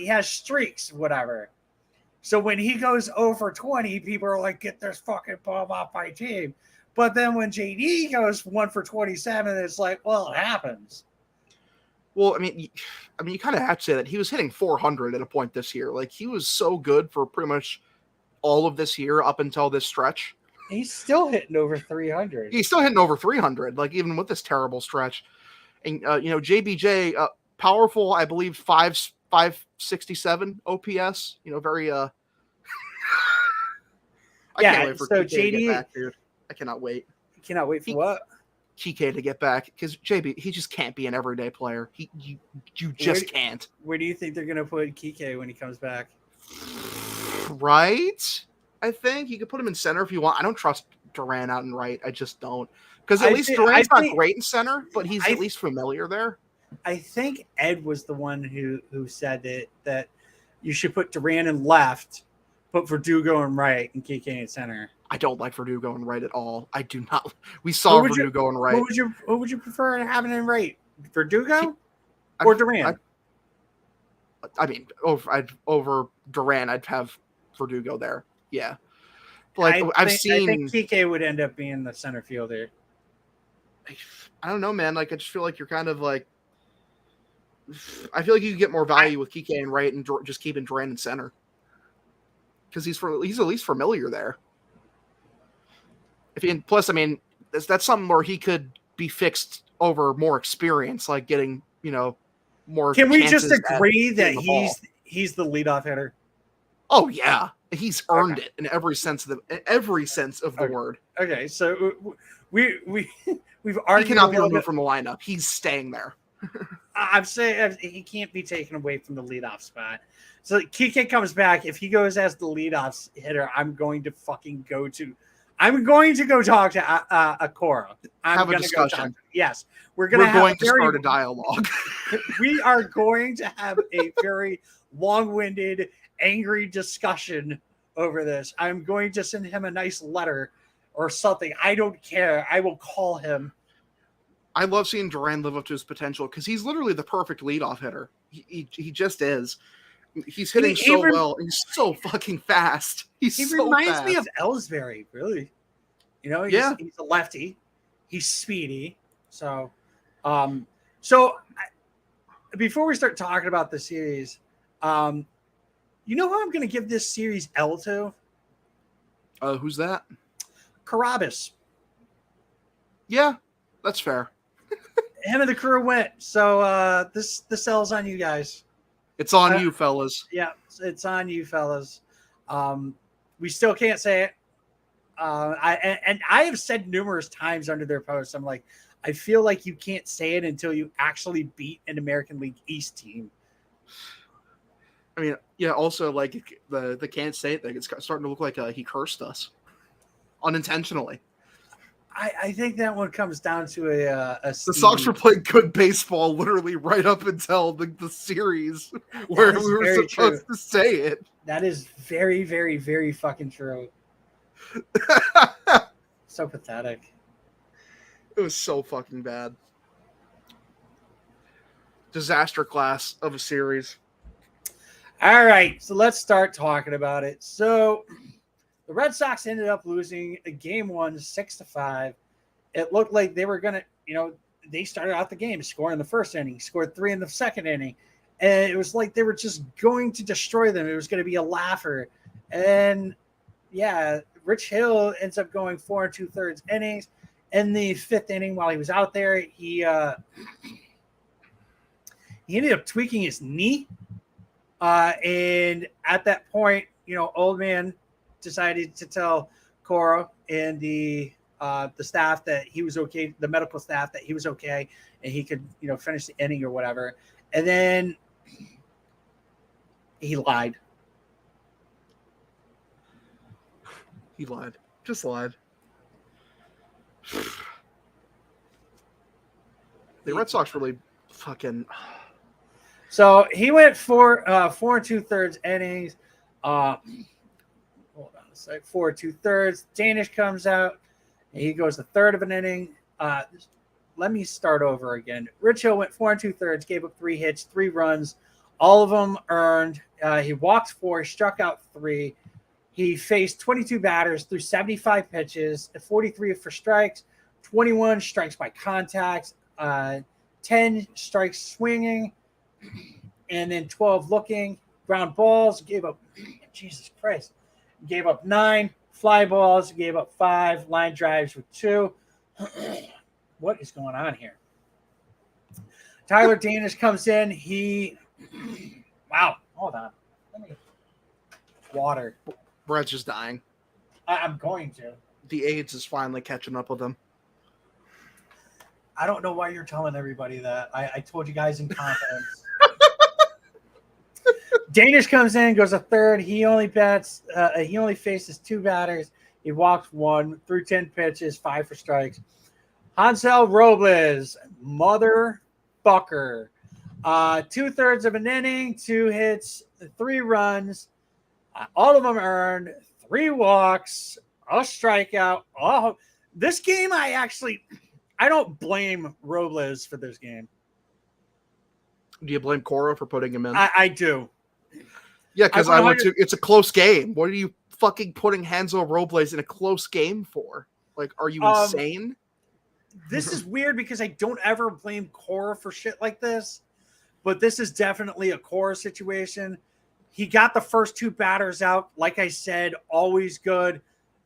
A: has streaks, whatever. So when he goes over 20, people are like, get this fucking bum off my team. But then when JD goes 1 for 27, it's like, well, it happens.
B: Well, I mean, you kind of have to say that he was hitting 400 at a point this year. Like, he was so good for pretty much all of this year up until this stretch.
A: He's still hitting over 300.
B: He's still hitting over 300, like, even with this terrible stretch. And, JBJ, powerful, I believe, 567 OPS. Very, I can't wait for Kike to get back, dude. I cannot wait.
A: You cannot wait for what?
B: Kike to get back, because JB, he just can't be an everyday player. You just can't.
A: Where do you think they're going to put Kike when he comes back?
B: Right? I think you could put him in center if you want. I don't trust Duran out in right. I just don't. Because at least Duran's not great in center, but he's at least familiar there.
A: I think Ed was the one who said that you should put Duran in left, put Verdugo in right, and Kike in center.
B: I don't like Verdugo in right at all. I do not. We saw Verdugo in right.
A: Who would you prefer having in right? Verdugo or Duran?
B: Over Duran, I'd have Verdugo there. Yeah. Like, I think
A: Kike would end up being the center fielder.
B: I don't know, man. Like, I just feel like you're kind of like. I feel like you could get more value with Kike in right and just keeping Duran in center. Because he's at least familiar there. Plus, I mean, that's something where he could be fixed over more experience, like getting, more.
A: Can we just agree that he's the leadoff hitter?
B: Oh yeah, he's earned it in every sense of the word.
A: Okay, so we've argued.
B: He cannot be removed from the lineup. He's staying there.
A: I'm saying he can't be taken away from the leadoff spot. So Kike comes back. If he goes as the leadoff hitter, I'm going to go talk to Cora.
B: Have a discussion.
A: Yes, we're
B: going to start a dialogue.
A: We are going to have a very long-winded, angry discussion over this. I'm going to send him a nice letter or something. I don't care. I will call him.
B: I love seeing Duran live up to his potential because he's literally the perfect leadoff hitter. He just is. He's hitting well. He's so fucking fast. He
A: reminds me of Ellsbury, really. He's a lefty. He's speedy. So, before we start talking about the series, you know who I'm going to give this series L to?
B: Who's that?
A: Carabas.
B: Yeah, that's fair.
A: Him and the crew went. So this L's on you guys.
B: It's on you, fellas.
A: Yeah, it's on you, fellas. We still can't say it. I have said numerous times under their posts, I'm like, I feel like you can't say it until you actually beat an American League East team.
B: I mean, yeah, also, like, the can't say it thing, it's starting to look like he cursed us unintentionally.
A: I think that one comes down to a
B: the Sox were playing good baseball literally right up until the series where we were supposed to say it.
A: That is very, very, very fucking true. So pathetic.
B: It was so fucking bad. Disaster class of a series.
A: All right, so let's start talking about it. So the Red Sox ended up losing game 1, 6-5. It looked like they were going to, they started out the game scoring in the first inning, scored 3 in the second inning. And it was like they were just going to destroy them. It was going to be a laugher. And yeah, Rich Hill ends up going 4 2/3 innings. In the 5th inning, while he was out there, he ended up tweaking his knee. And at that point, old man decided to tell Cora and the staff that he was okay, the medical staff that he was okay, and he could, finish the inning or whatever. And then he lied.
B: He lied. Just lied. The Red Sox really fucking.
A: So he went 4 2/3 innings. Hold on a sec. 4 2/3. Danish comes out. And he goes the third of an inning. Let me start over again. Rich Hill went 4 2/3, gave up 3 hits, 3 runs, All of them earned. He walked 4, struck out 3. He faced 22 batters through 75 pitches, 43 for strikes, 21 strikes by contact, 10 strikes swinging, and then 12 looking. Ground balls, gave up, Jesus Christ, gave up 9. Fly balls, gave up 5. Line drives with 2. What is going on here? Tyler Danish comes in. Wow, hold on. Let me water.
B: Brad's just dying.
A: I'm going to.
B: The AIDS is finally catching up with him.
A: I don't know why you're telling everybody that. I told you guys in confidence. Danish comes in, goes a third. He only bats. He only faces 2 batters. He walks 1, threw 10 pitches, 5 for strikes. Hansel Robles, motherfucker. 2/3 of an inning, 2 hits, 3 runs. All of them earned, 3 walks, a strikeout. Oh, this game, I don't blame Robles for this game.
B: Do you blame Cora for putting him in?
A: I do.
B: Yeah, because it's a close game. What are you fucking putting Hansel Robles in a close game for? Like, are you insane?
A: This is weird because I don't ever blame Cora for shit like this, but this is definitely a Cora situation. He got the first 2 batters out. Like I said, always good.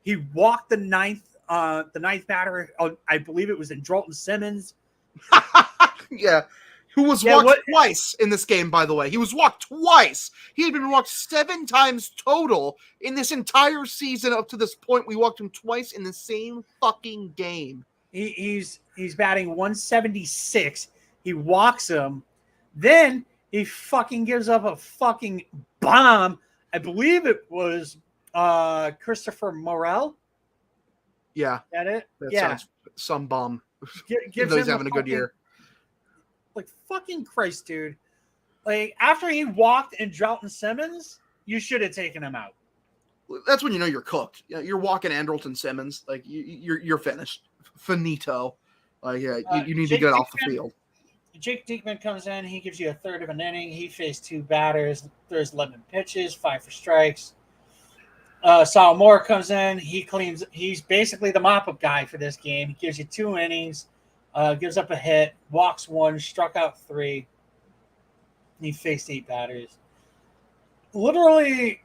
A: He walked the ninth batter. I believe it was in Drolton Simmons.
B: Yeah. Who was walked twice in this game, by the way. He was walked twice. He had been walked 7 times total in this entire season up to this point. We walked him twice in the same fucking game.
A: He's batting 176. He walks him. Then he fucking gives up a fucking bomb. I believe it was Christopher Morel.
B: Yeah.
A: Is that it?
B: That sounds some bum.
A: Gives
B: he's having a good year.
A: Like, fucking Christ, dude. Like, after he walked in Drolton Simmons, you should have taken him out.
B: That's when you know you're cooked. You're walking Andrelton Simmons. Like, you're finished. Finito. Like, yeah, you need to get off the field.
A: Jake Diekman comes in. He gives you a third of an inning. He faced 2 batters. There's 11 pitches, 5 for strikes. Sal Moore comes in. He's basically the mop-up guy for this game. He gives you 2 innings. Gives up a hit, walks 1, struck out 3. He faced 8 batters. Literally,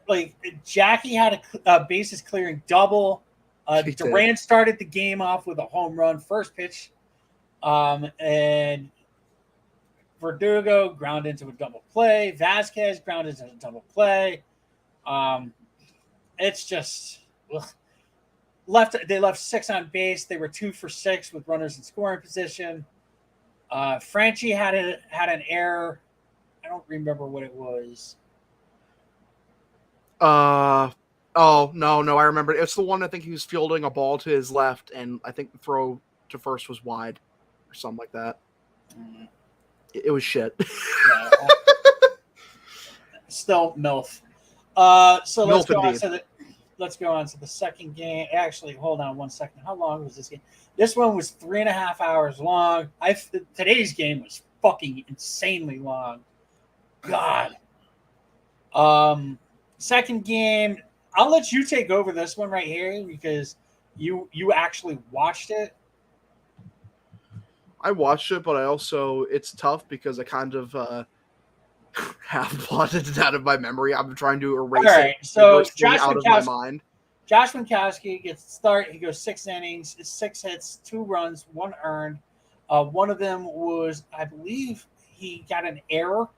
A: like, Jackie had a bases clearing double. Durant started the game off with a home run first pitch. And Verdugo ground into a double play. Vasquez ground into a double play. It's just... Ugh. They left 6 on base. They were 2 for 6 with runners in scoring position. Franchi had an error. I don't remember what it was.
B: Oh no, I remember. It's the one I think he was fielding a ball to his left, and I think the throw to first was wide, or something like that. It was shit.
A: Yeah, still MILF. So let's go on to the. Let's go on to the second game. Actually, hold on 1 second. How long was this game? This one was 3.5 hours long. Today's game was fucking insanely long. God. Second game. I'll let you take over this one right here because you actually watched it.
B: I watched it, but it's tough because I kind of have blotted it out of my memory. I'm trying to erase it
A: so
B: out of my mind.
A: Josh Winkowski gets the start. He goes 6 innings, 6 hits, 2 runs, 1 earned. One of them was, I believe, he got an error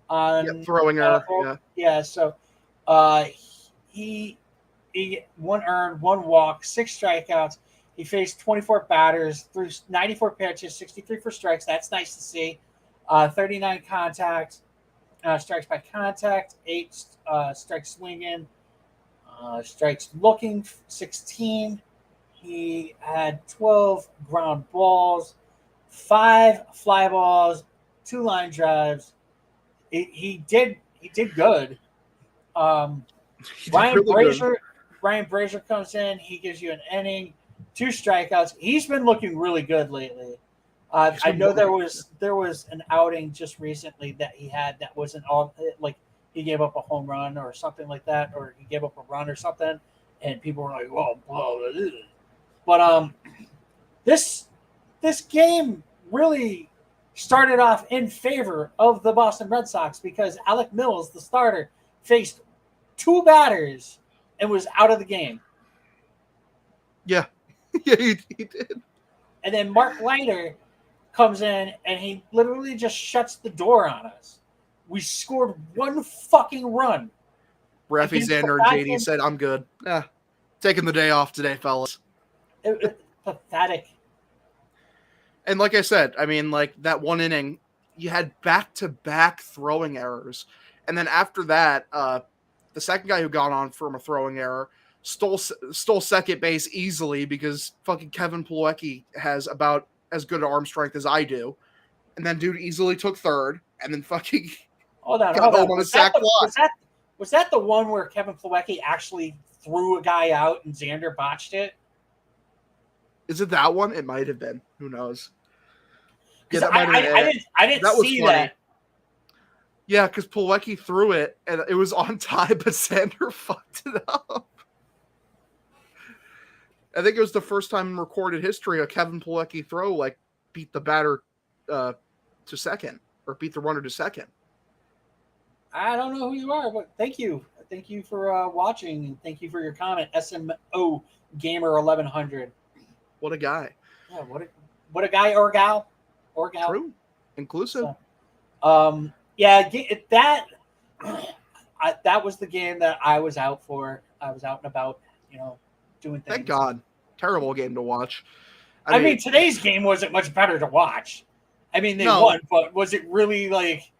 A: on
B: throwing error.
A: Yeah. So he 1 earned, 1 walk, 6 strikeouts. He faced 24 batters, threw 94 pitches, 63 for strikes. That's nice to see. 39 contacts. Strikes by contact, 8 strikes swinging, strikes looking, 16. He had 12 ground balls, 5 fly balls, 2 line drives. He did good. Ryan Brazier comes in. He gives you an inning, 2 strikeouts. He's been looking really good lately. I know there was an outing just recently that he had that wasn't all like he gave up a home run or something like that, or he gave up a run or something, and people were like, "Well, but this game really started off in favor of the Boston Red Sox because Alec Mills, the starter, faced two batters and was out of the game.
B: Yeah, yeah, he did.
A: And then Mark Leiter comes in and he literally just shuts the door on us. We scored one fucking run.
B: Rafi Xander and JD said, "I'm good. Taking the day off today, fellas."
A: It pathetic.
B: And like I said, I mean, like that one inning, you had back-to-back throwing errors. And then after that, the second guy who got on from a throwing error stole second base easily because fucking Kevin Plawecki has about as good arm strength as I do. And then dude easily took third and then fucking
A: hold on.
B: on a sac fly.
A: Was that the one where Kevin Plawecki actually threw a guy out and Xander botched it?
B: Is it that one? It might have been. Who knows?
A: Yeah, that I didn't
B: that
A: see that.
B: Yeah, because Plawecki threw it and it was on time, but Xander fucked it up. I think it was the first time in recorded history a Kevin Plawecki throw like beat the batter to second or beat the runner to second.
A: I don't know who you are, but thank you. Thank you for watching and thank you for your comment. SMO Gamer 1100.
B: What a guy.
A: Yeah, what a guy or gal. Or gal.
B: True. Inclusive.
A: So, that was the game that I was out for. I was out and about, doing things.
B: Thank God. Terrible game to watch.
A: I mean, today's game wasn't much better to watch. I mean, they won, but was it really like...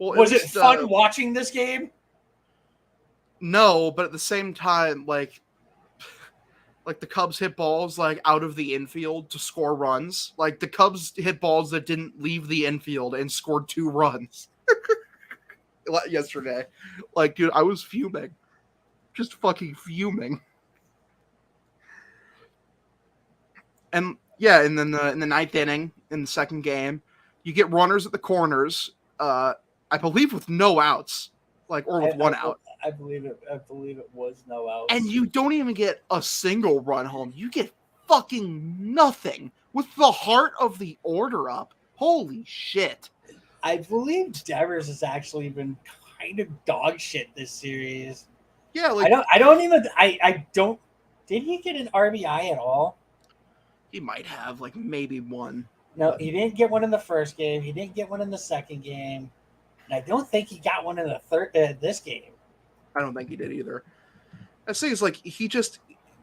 B: Well,
A: was it fun watching this game?
B: No, but at the same time, like the Cubs hit balls like out of the infield to score runs. Like the Cubs hit balls that didn't leave the infield and scored 2 runs yesterday. Like, dude, I was fuming. Just fucking fuming. And yeah, and then in the 9th inning, in the second game, you get runners at the corners, I believe with no outs, or with one out.
A: I believe it was no outs.
B: And you don't even get a single run home. You get fucking nothing with the heart of the order up. Holy shit.
A: I believe Devers has actually been kind of dog shit this series.
B: Yeah,
A: I don't. Did he get an RBI at all?
B: He might have, maybe one.
A: No, he didn't get one in the first game. He didn't get one in the second game. And I don't think he got one in the third this game.
B: I don't think he did either. I think it's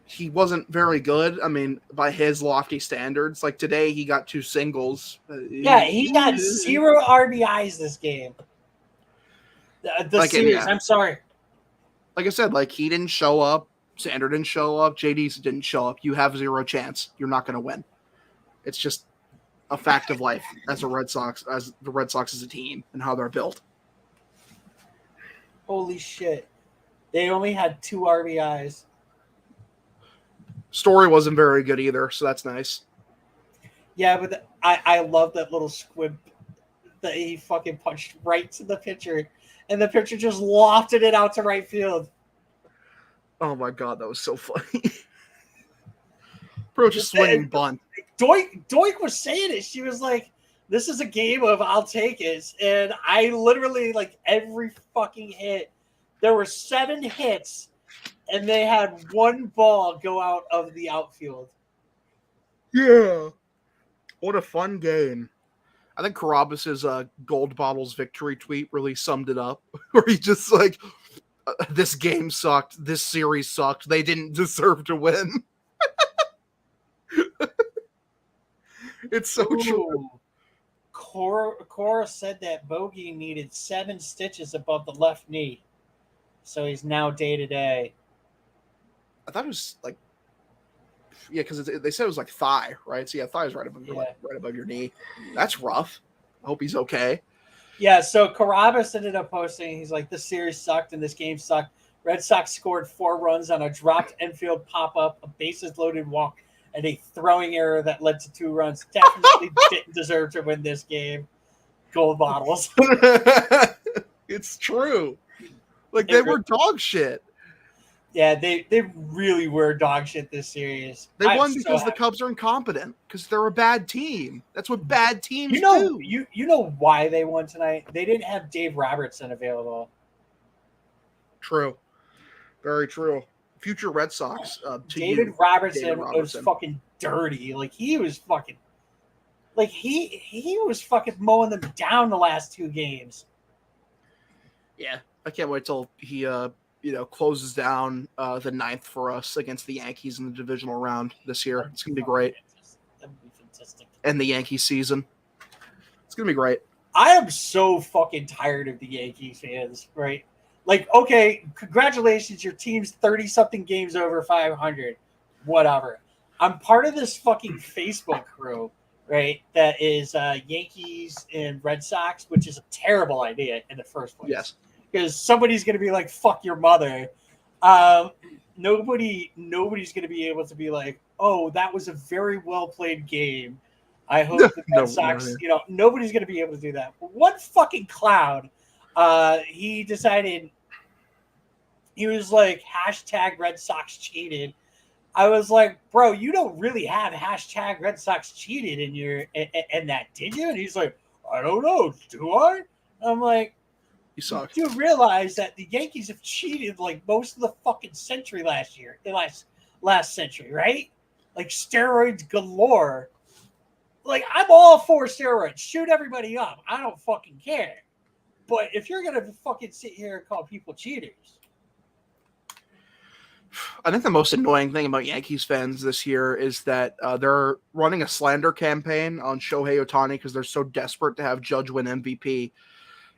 B: he wasn't very good. I mean, by his lofty standards. Like today, he got 2 singles.
A: Yeah, he got 0 RBIs this game. The series. Yeah. I'm sorry.
B: Like I said, he didn't show up. Xander didn't show up. JD didn't show up. You have 0 chance. You're not going to win. It's just a fact of life as the Red Sox as a team and how they're built.
A: Holy shit. They only had 2 RBIs.
B: Story wasn't very good either, so that's nice.
A: Yeah, but I love that little squib that he fucking punched right to the pitcher, and the pitcher just lofted it out to right field.
B: Oh my God, that was so funny. Bro, just swinging bunt.
A: Doink was saying it. She was like, this is a game of I'll take it. And I literally, every fucking hit, there were 7 hits, and they had 1 ball go out of the outfield.
B: Yeah. What a fun game. I think Carabas's Gold Bottles victory tweet really summed it up. Where he just this game sucked. This series sucked. They didn't deserve to win. It's so true.
A: Cora said that Bogey needed 7 stitches above the left knee. So he's now day-to-day.
B: I thought it was because they said it was thigh, right? So yeah, thigh is right above your knee. That's rough. I hope he's okay.
A: Yeah, so Carabas ended up posting, he's like, this series sucked and this game sucked. Red Sox scored 4 runs on a dropped infield pop-up, a bases-loaded walk, and a throwing error that led to 2 runs. Definitely didn't deserve to win this game. Gold bottles.
B: It's true. Like, they were dog shit.
A: Yeah, they really were dog shit this series.
B: They won because the Cubs are incompetent, because they're a bad team. That's what bad teams do.
A: You know why they won tonight? They didn't have Dave Robertson available.
B: True. Very true. Future Red Sox.
A: David Robertson was fucking dirty. Like, he was fucking... Like, he was fucking mowing them down the last 2 games.
B: Yeah. I can't wait till he... closes down the 9th for us against the Yankees in the divisional round this year. It's going to be great.
A: That'd be fantastic.
B: And the Yankee season. It's going to be great.
A: I am so fucking tired of the Yankees fans, right? Like, okay, congratulations, your team's 30-something games over 500. Whatever. I'm part of this fucking Facebook crew, right, that is Yankees and Red Sox, which is a terrible idea in the first place.
B: Yes.
A: Because somebody's going to be like, fuck your mother. Nobody's going to be able to be like, oh, that was a very well-played game. I hope the Red Sox, nobody's going to be able to do that. But one fucking clown, he decided, he was like, hashtag Red Sox cheated. I was like, bro, you don't really have hashtag Red Sox cheated in that, did you? And he's like, I don't know, do I? I'm like,
B: you suck.
A: You realize that the Yankees have cheated like most of the fucking century last century, right? Like, steroids galore. Like, I'm all for steroids. Shoot everybody up. I don't fucking care. But if you're going to fucking sit here and call people cheaters.
B: I think the most annoying thing about Yankees fans this year is that they're running a slander campaign on Shohei Ohtani because they're so desperate to have Judge win MVP.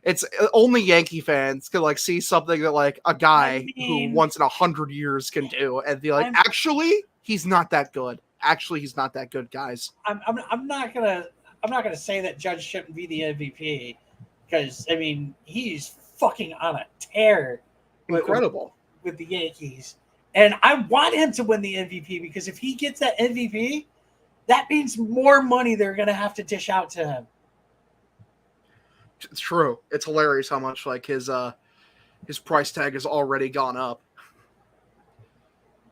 B: It's only Yankee fans can like see something that like a guy who once in 100 years can do and be like, actually, he's not that good. Actually, he's not that good, guys.
A: I'm not gonna say that Judge shouldn't be the MVP because I mean he's fucking on a tear.
B: Incredible
A: with the Yankees, and I want him to win the MVP because if he gets that MVP, that means more money they're gonna have to dish out to him.
B: It's true. It's hilarious how much like his price tag has already gone up.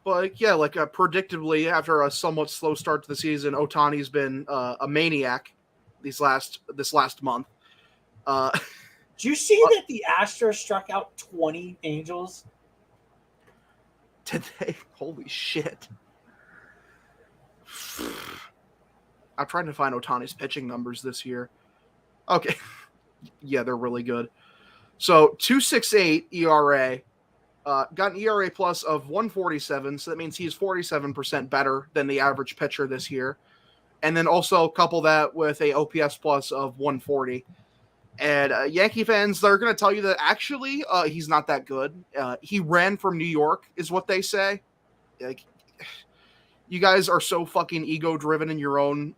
B: But yeah, like predictably, after a somewhat slow start to the season, Ohtani's been a maniac this last month.
A: Do you see that the Astros struck out 20 Angels?
B: Did they? Holy shit! I'm trying to find Ohtani's pitching numbers this year. Okay. Yeah, they're really good. So 2.68 ERA, got an ERA plus of 147, so that means he's 47% better than the average pitcher this year. And then also couple that with a OPS plus of 140. And Yankee fans, they're going to tell you that actually he's not that good. He ran from New York, is what they say. Like, you guys are so fucking ego-driven in your own,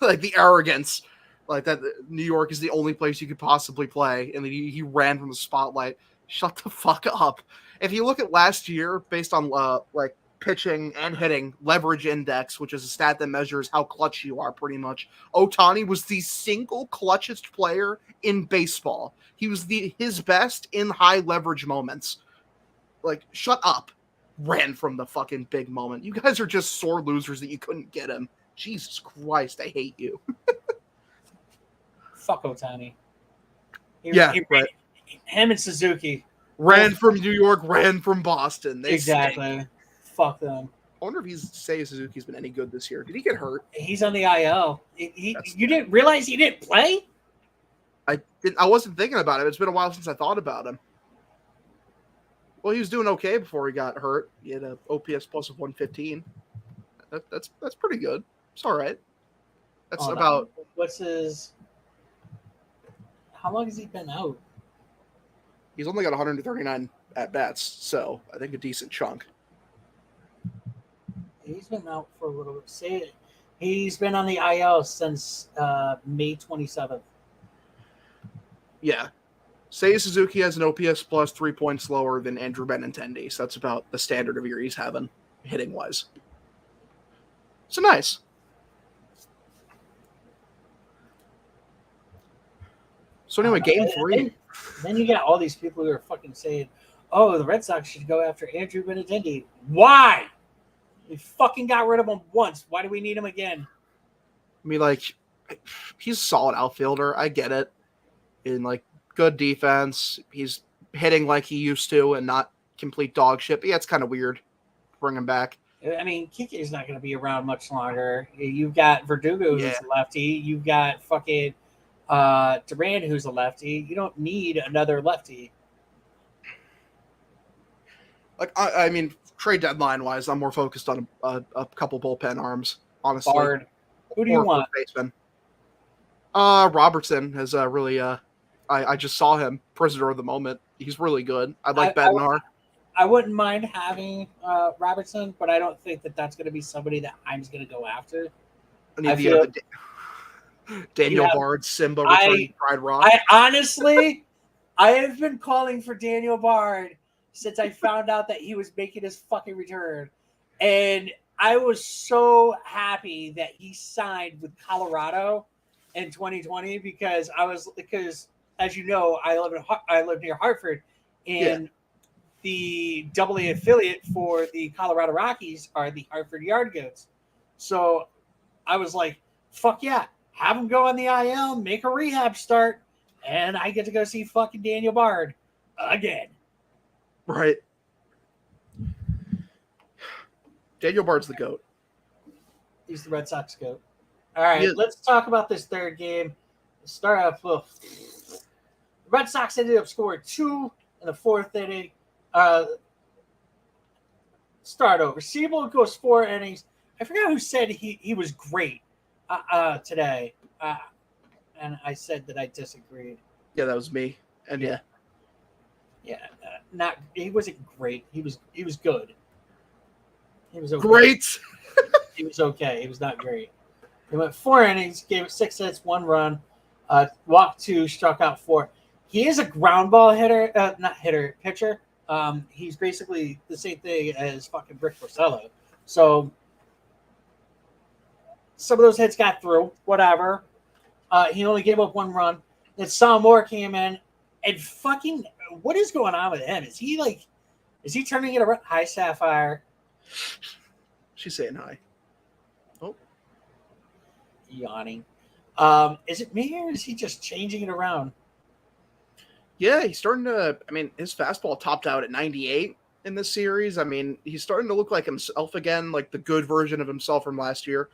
B: like the arrogance. Like that, New York is the only place you could possibly play, and then he ran from the spotlight. Shut the fuck up. If you look at last year, based on like pitching and hitting leverage index, which is a stat that measures how clutch you are, pretty much, Ohtani was the single clutchest player in baseball. He was his best in high leverage moments. Like, shut up. Ran from the fucking big moment. You guys are just sore losers that you couldn't get him. Jesus Christ, I hate you.
A: Fuck Ohtani.
B: Right.
A: Him and Suzuki.
B: Ran from New York, ran from Boston. They
A: exactly.
B: Stink.
A: Fuck them.
B: I wonder if Suzuki's been any good this year. Did he get hurt?
A: He's on the IL. You didn't realize he didn't play?
B: I wasn't thinking about it. It's been a while since I thought about him. Well, he was doing okay before he got hurt. He had an OPS plus of 115. That's pretty good. It's all right. That's about...
A: What's his... How long has he been out?
B: He's only got 139 at-bats, so I think a decent chunk.
A: He's been out for a little bit. He's been on the IL since May 27th.
B: Yeah. Seiya Suzuki has an OPS plus 3 points lower than Andrew Benintendi, so that's about the standard of year he's having, hitting-wise. So nice. So anyway, game 3.
A: Then you got all these people who are fucking saying, "Oh, the Red Sox should go after Andrew Benintendi." Why? We fucking got rid of him once. Why do we need him again?
B: I mean, like, he's a solid outfielder. I get it. In like good defense, he's hitting like he used to, and not complete dog shit. But yeah, it's kind of weird. Bring him back.
A: I mean, Kike's not going to be around much longer. You've got Verdugo, who's a lefty. You've got fucking Duran, who's a lefty. You don't need another lefty.
B: Like, I mean, trade deadline wise, I'm more focused on a couple bullpen arms, honestly.
A: Bard. Who do you want?
B: Baseman. Robertson has really. I just saw him, prisoner of the moment. He's really good. I like Bednar.
A: I wouldn't mind having Robertson, but I don't think that that's going to be somebody that I'm going to go after.
B: Daniel Bard, Simba, returning Pride Rock.
A: I have been calling for Daniel Bard since I found out that he was making his fucking return. And I was so happy that he signed with Colorado in 2020 because as you know, I live near Hartford, and the AA affiliate for the Colorado Rockies are the Hartford Yard Goats. So I was like, fuck yeah, have him go on the IL, make a rehab start, and I get to go see fucking Daniel Bard again.
B: Right. Daniel Bard's the GOAT.
A: He's the Red Sox GOAT. All right, let's talk about this third game. Start off with the Red Sox ended up scoring 2 in the fourth inning. Start over. Siebel goes 4 innings. I forgot who said he was great today. And I said that I disagreed.
B: Yeah, that was me. And
A: yeah, not he wasn't great. He was good. He was okay.
B: Great.
A: He was okay. He was not great. He went 4 innings, gave it 6 hits, 1 run, walked 2, struck out 4. He is a ground ball hitter, pitcher. He's basically the same thing as fucking Rick Porcello. So some of those hits got through, whatever. He only gave up 1 run. Then Sam Moore came in, and fucking, what is going on with him? Is he turning it around? Hi, Sapphire.
B: She's saying hi. Oh.
A: Yawning. Is it me or is he just changing it around?
B: Yeah, he's starting to. I mean, his fastball topped out at 98 in this series. I mean, he's starting to look like himself again, like the good version of himself from last year.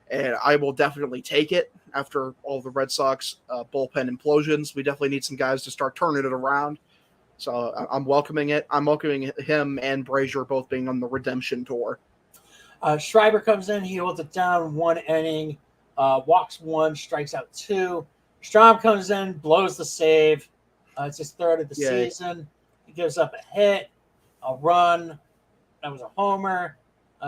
B: And I will definitely take it after all the Red Sox bullpen implosions. We definitely need some guys to start turning it around. So I'm welcoming it. I'm welcoming him and Brazier both being on the redemption tour.
A: Schreiber comes in. He holds it down 1 inning, walks 1, strikes out 2. Strom comes in, blows the save. It's his 3rd of the season. He gives up a hit, a run. That was a homer.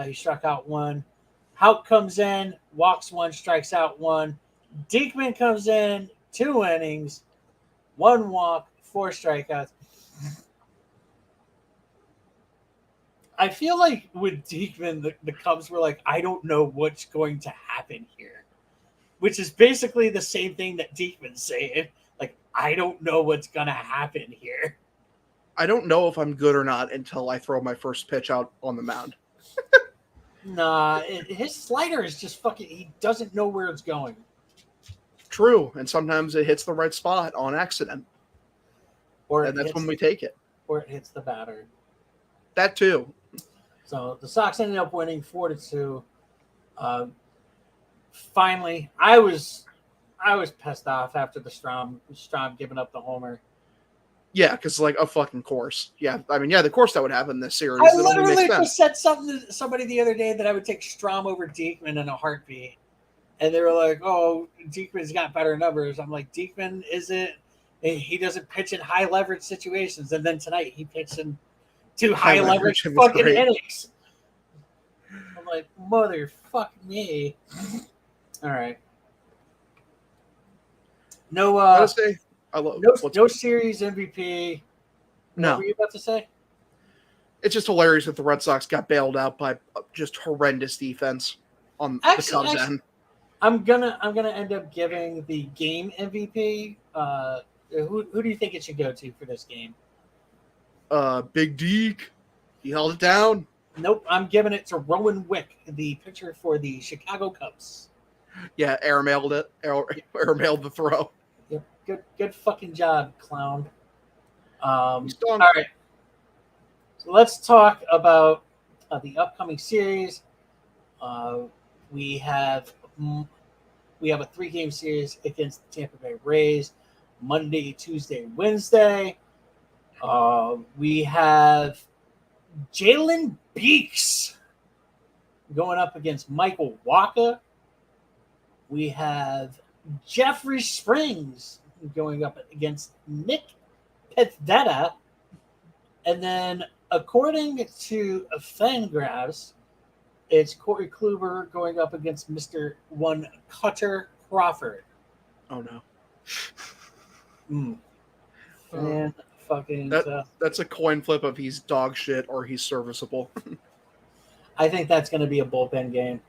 A: He struck out 1. Houck comes in, walks 1, strikes out 1. Diekman comes in, 2 innings, 1 walk, 4 strikeouts. I feel like with Diekman, the Cubs were like, I don't know what's going to happen here, which is basically the same thing that Diekman's saying. Like, I don't know what's going to happen here.
B: I don't know if I'm good or not until I throw my first pitch out on the mound.
A: Nah, his slider is just fucking, he doesn't know where it's going.
B: True, and sometimes it hits the right spot on accident. And that's when we take it.
A: Or it hits the batter.
B: That too.
A: So the Sox ended up winning 4-2. Finally, I was pissed off after the Strom giving up the homer.
B: Yeah, because like a fucking course. Yeah, I mean, yeah, the course that would happen in this series.
A: I literally just said something to somebody the other day that I would take Strom over Diekman in a heartbeat. And they were like, oh, Diekman's got better numbers. I'm like, Diekman isn't, he doesn't pitch in high leverage situations. And then tonight he pitched in 2 high leverage fucking innings. I'm like, motherfuck me. All right. No, no series MVP.
B: No.
A: What were you about to say?
B: It's just hilarious that the Red Sox got bailed out by just horrendous defense on the
C: Actually,
B: Cubs end.
C: I'm gonna end up giving the game MVP. Who do you think it should go to for this game?
B: Big Deke. He held it down.
C: Nope, I'm giving it to Rowan Wick, the pitcher for the Chicago Cubs.
B: Yeah, airmailed it. Airmailed the throw.
C: Yep, good fucking job, clown. All
B: Stunk.
C: right, so let's talk about the upcoming series. We have a 3-game series against the Tampa Bay Rays, Monday, Tuesday, Wednesday. We have Jalen Beeks going up against Michael Wacha. We have Jeffrey Springs going up against Nick Pivetta. And then, according to Fangraphs, it's Corey Kluber going up against Mr. One Cutter Crawford.
B: Oh, no.
C: Man, fucking
B: that's a coin flip of he's dog shit or he's serviceable.
C: I think that's going to be a bullpen game.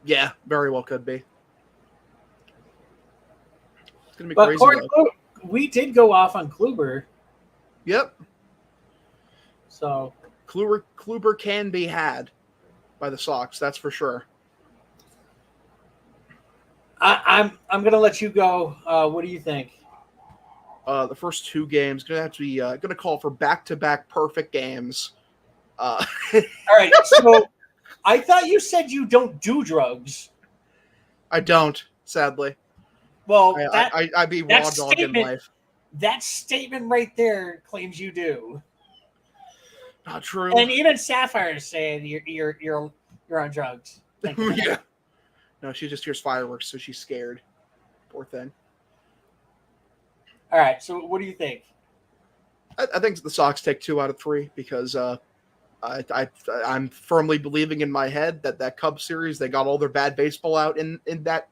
B: Yeah, very well could be. It's going to be
C: But
B: crazy.
C: Corey, we did go off on Kluber.
B: Yep.
C: So
B: Kluber can be had by the Sox, that's for sure.
C: I'm going to let you go. What do you think?
B: The first 2 games going to have to be going to call for back-to-back perfect games.
C: All right, so I thought you said you don't do drugs.
B: I don't, sadly.
C: Well,
B: I be raw dog in life.
C: That statement right there claims you do.
B: Not true.
C: And even Sapphire is saying you're on drugs.
B: Yeah. No, she just hears fireworks, so she's scared. Poor thing.
C: All right, so what do you think?
B: I think the Sox take 2 out of 3 because I'm firmly believing in my head that Cubs series, they got all their bad baseball out in that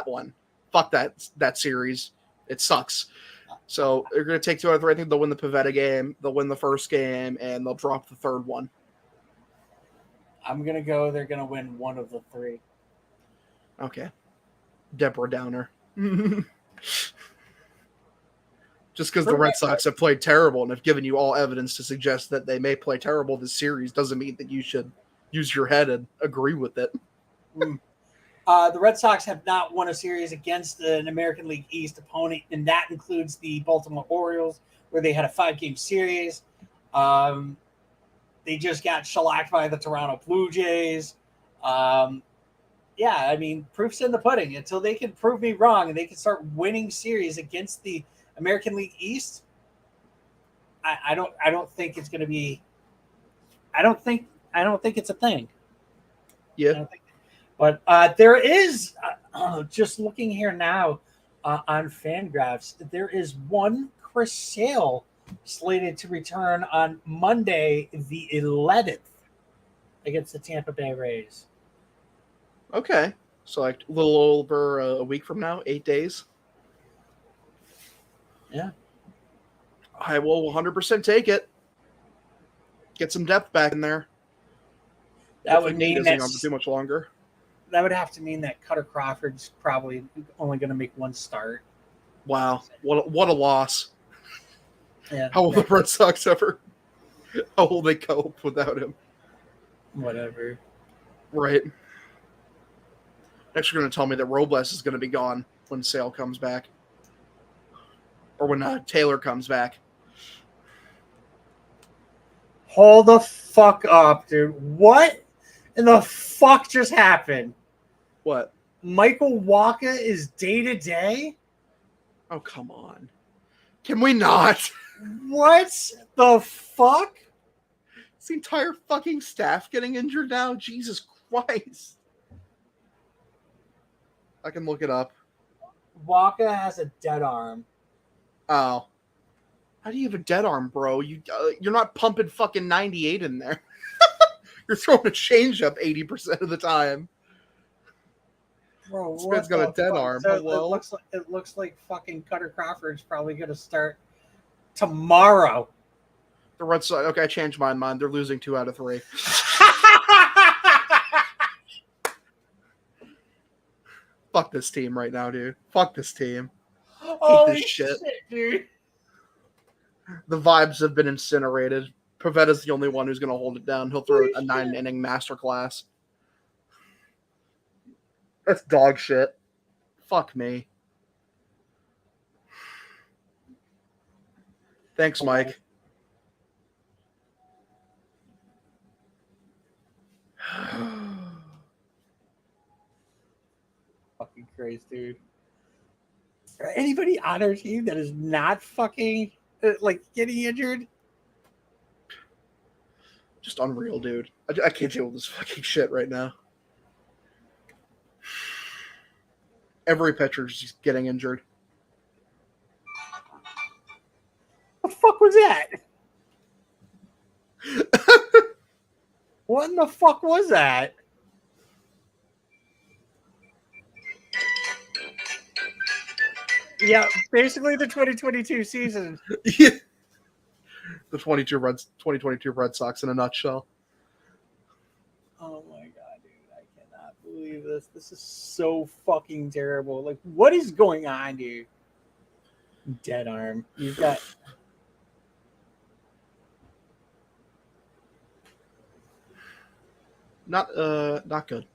B: one. Fuck that series. It sucks. So they're going to take 2 out of 3. I think they'll win the Pivetta game, they'll win the first game, and they'll drop the third one.
C: I'm going to go they're going to win 1 of the 3.
B: Okay. Deborah Downer. Just because the Red Sox have played terrible and have given you all evidence to suggest that they may play terrible this series doesn't mean that you should use your head and agree with it.
C: The Red Sox have not won a series against an American League East opponent, and that includes the Baltimore Orioles, where they had a 5-game series. They just got shellacked by the Toronto Blue Jays. Yeah, I mean, proof's in the pudding. Until they can prove me wrong and they can start winning series against the American League East, I don't think it's going to be. I don't think it's a thing.
B: Yeah.
C: But there is, just looking here now on Fangraphs, there is one Chris Sale slated to return on Monday, the 11th, against the Tampa Bay Rays.
B: Okay. So like a little over a week from now, 8 days.
C: Yeah.
B: I will 100% take it. Get some depth back in there.
C: That would mean
B: that too much longer.
C: That would have to mean that Cutter Crawford's probably only going to make 1 start.
B: Wow, what a loss!
C: Yeah.
B: How will the Red Sox ever? How will they cope without him?
C: Whatever.
B: Right. Next, you're going to tell me that Robles is going to be gone when Sale comes back, or when Taylor comes back.
C: Hold the fuck up, dude. What in the fuck just happened?
B: What?
C: Michael Wacha is day-to-day?
B: Oh, come on. Can we not?
C: What the fuck?
B: Is the entire fucking staff getting injured now? Jesus Christ. I can look it up.
C: Wacha has a dead arm.
B: Oh. How do you have a dead arm, bro? You're not pumping fucking 98 in there. You're throwing a changeup 80% of the time.
C: Bro,
B: this man's got a dead arm.
C: So it looks like fucking Cutter Crawford's probably going to start tomorrow.
B: The Red Sox. Okay, I changed my mind. They're losing 2 out of 3. Fuck this team right now, dude. Fuck this team.
C: Holy
B: this shit.
C: dude.
B: The vibes have been incinerated. Pavetta's the only one who's going to hold it down. He'll throw a 9-inning masterclass. That's dog shit. Fuck me. Thanks, Mike.
C: Fucking Christ, dude. Anybody on our team that is not fucking like getting injured?
B: Just unreal, dude. I can't deal with this fucking shit right now. Every pitcher's just getting injured.
C: What the fuck was that? What in the fuck was that? Yeah, basically the 2022 season.
B: Yeah. The 2022 Red Sox in a nutshell.
C: Oh my god, dude. I cannot believe this. This is so fucking terrible. Like, what is going on, dude? Dead arm. You've got...
B: Not good.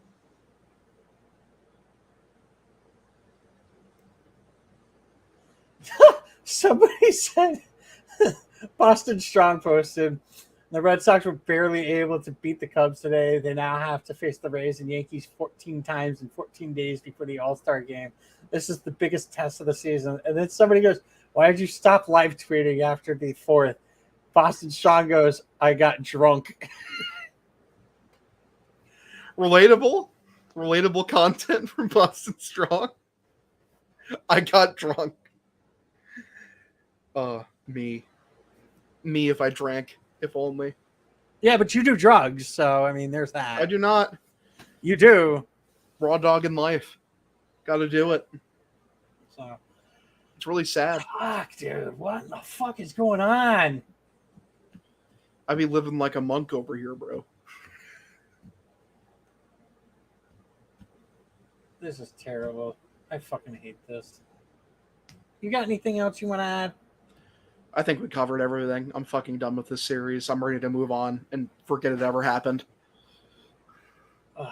C: Somebody said Boston Strong posted the Red Sox were barely able to beat the Cubs today. They now have to face the Rays and Yankees 14 times in 14 days before the All-Star game. This is the biggest test of the season. And then somebody goes, why did you stop live tweeting after the fourth? Boston Strong goes, I got drunk.
B: Relatable content from Boston Strong. I got drunk. Me if I drank, if only.
C: Yeah, but you do drugs, so I mean, there's that.
B: I do not.
C: You do.
B: Raw dog in life. Got to do it.
C: So
B: it's really sad.
C: fuck, dude. What in the fuck is going on?
B: I be living like a monk over here, bro.
C: This is terrible. I fucking hate this. You got anything else you want to add?
B: I think we covered everything. I'm fucking done with this series. I'm ready to move on and forget it ever happened.
C: Ugh.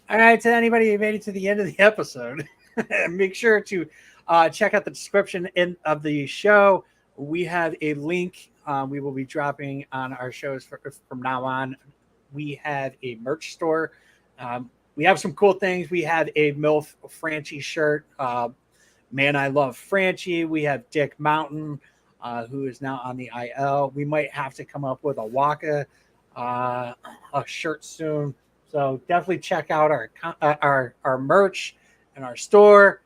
C: All right, to anybody who made it to the end of the episode, make sure to check out the description of the show. We have a link we will be dropping on our shows from now on. We have a merch store. We have some cool things. We have a MILF Franchi shirt. Man, I love Franchi. We have Dick Mountain, who is now on the IL. We might have to come up with a Waka a shirt soon. So definitely check out our merch and our store.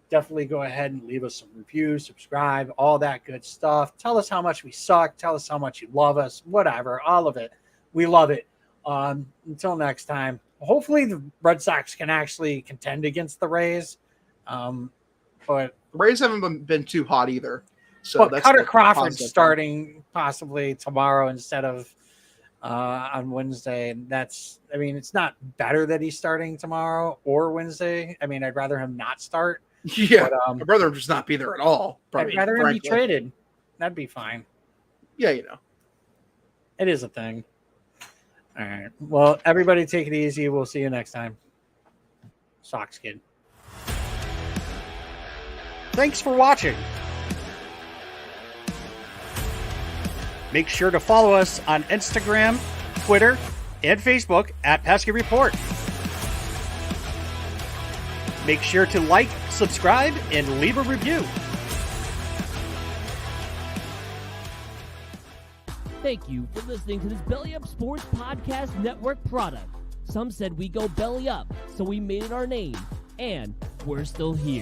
C: Definitely go ahead and leave us some reviews, subscribe, all that good stuff. Tell us how much we suck. Tell us how much you love us. Whatever, all of it. We love it. Until next time. Hopefully the Red Sox can actually contend against the Rays. But
B: The Rays haven't been too hot either. So that's
C: Cutter
B: the
C: Crawford
B: positive
C: starting possibly tomorrow instead of on Wednesday. And it's not better that he's starting tomorrow or Wednesday. I mean, I'd rather him not start.
B: Yeah,
C: But,
B: I'd rather him just not be there at all.
C: I'd rather him be traded. That'd be fine.
B: Yeah, you know.
C: It is a thing. All right. Well, everybody take it easy. We'll see you next time. Sox Kid. Thanks for watching. Make sure to follow us on Instagram, Twitter, and Facebook at Pesky Report. Make sure to like, subscribe, and leave a review.
D: Thank you for listening to this Belly Up Sports Podcast Network product. Some said we go belly up, so we made it our name, and we're still here.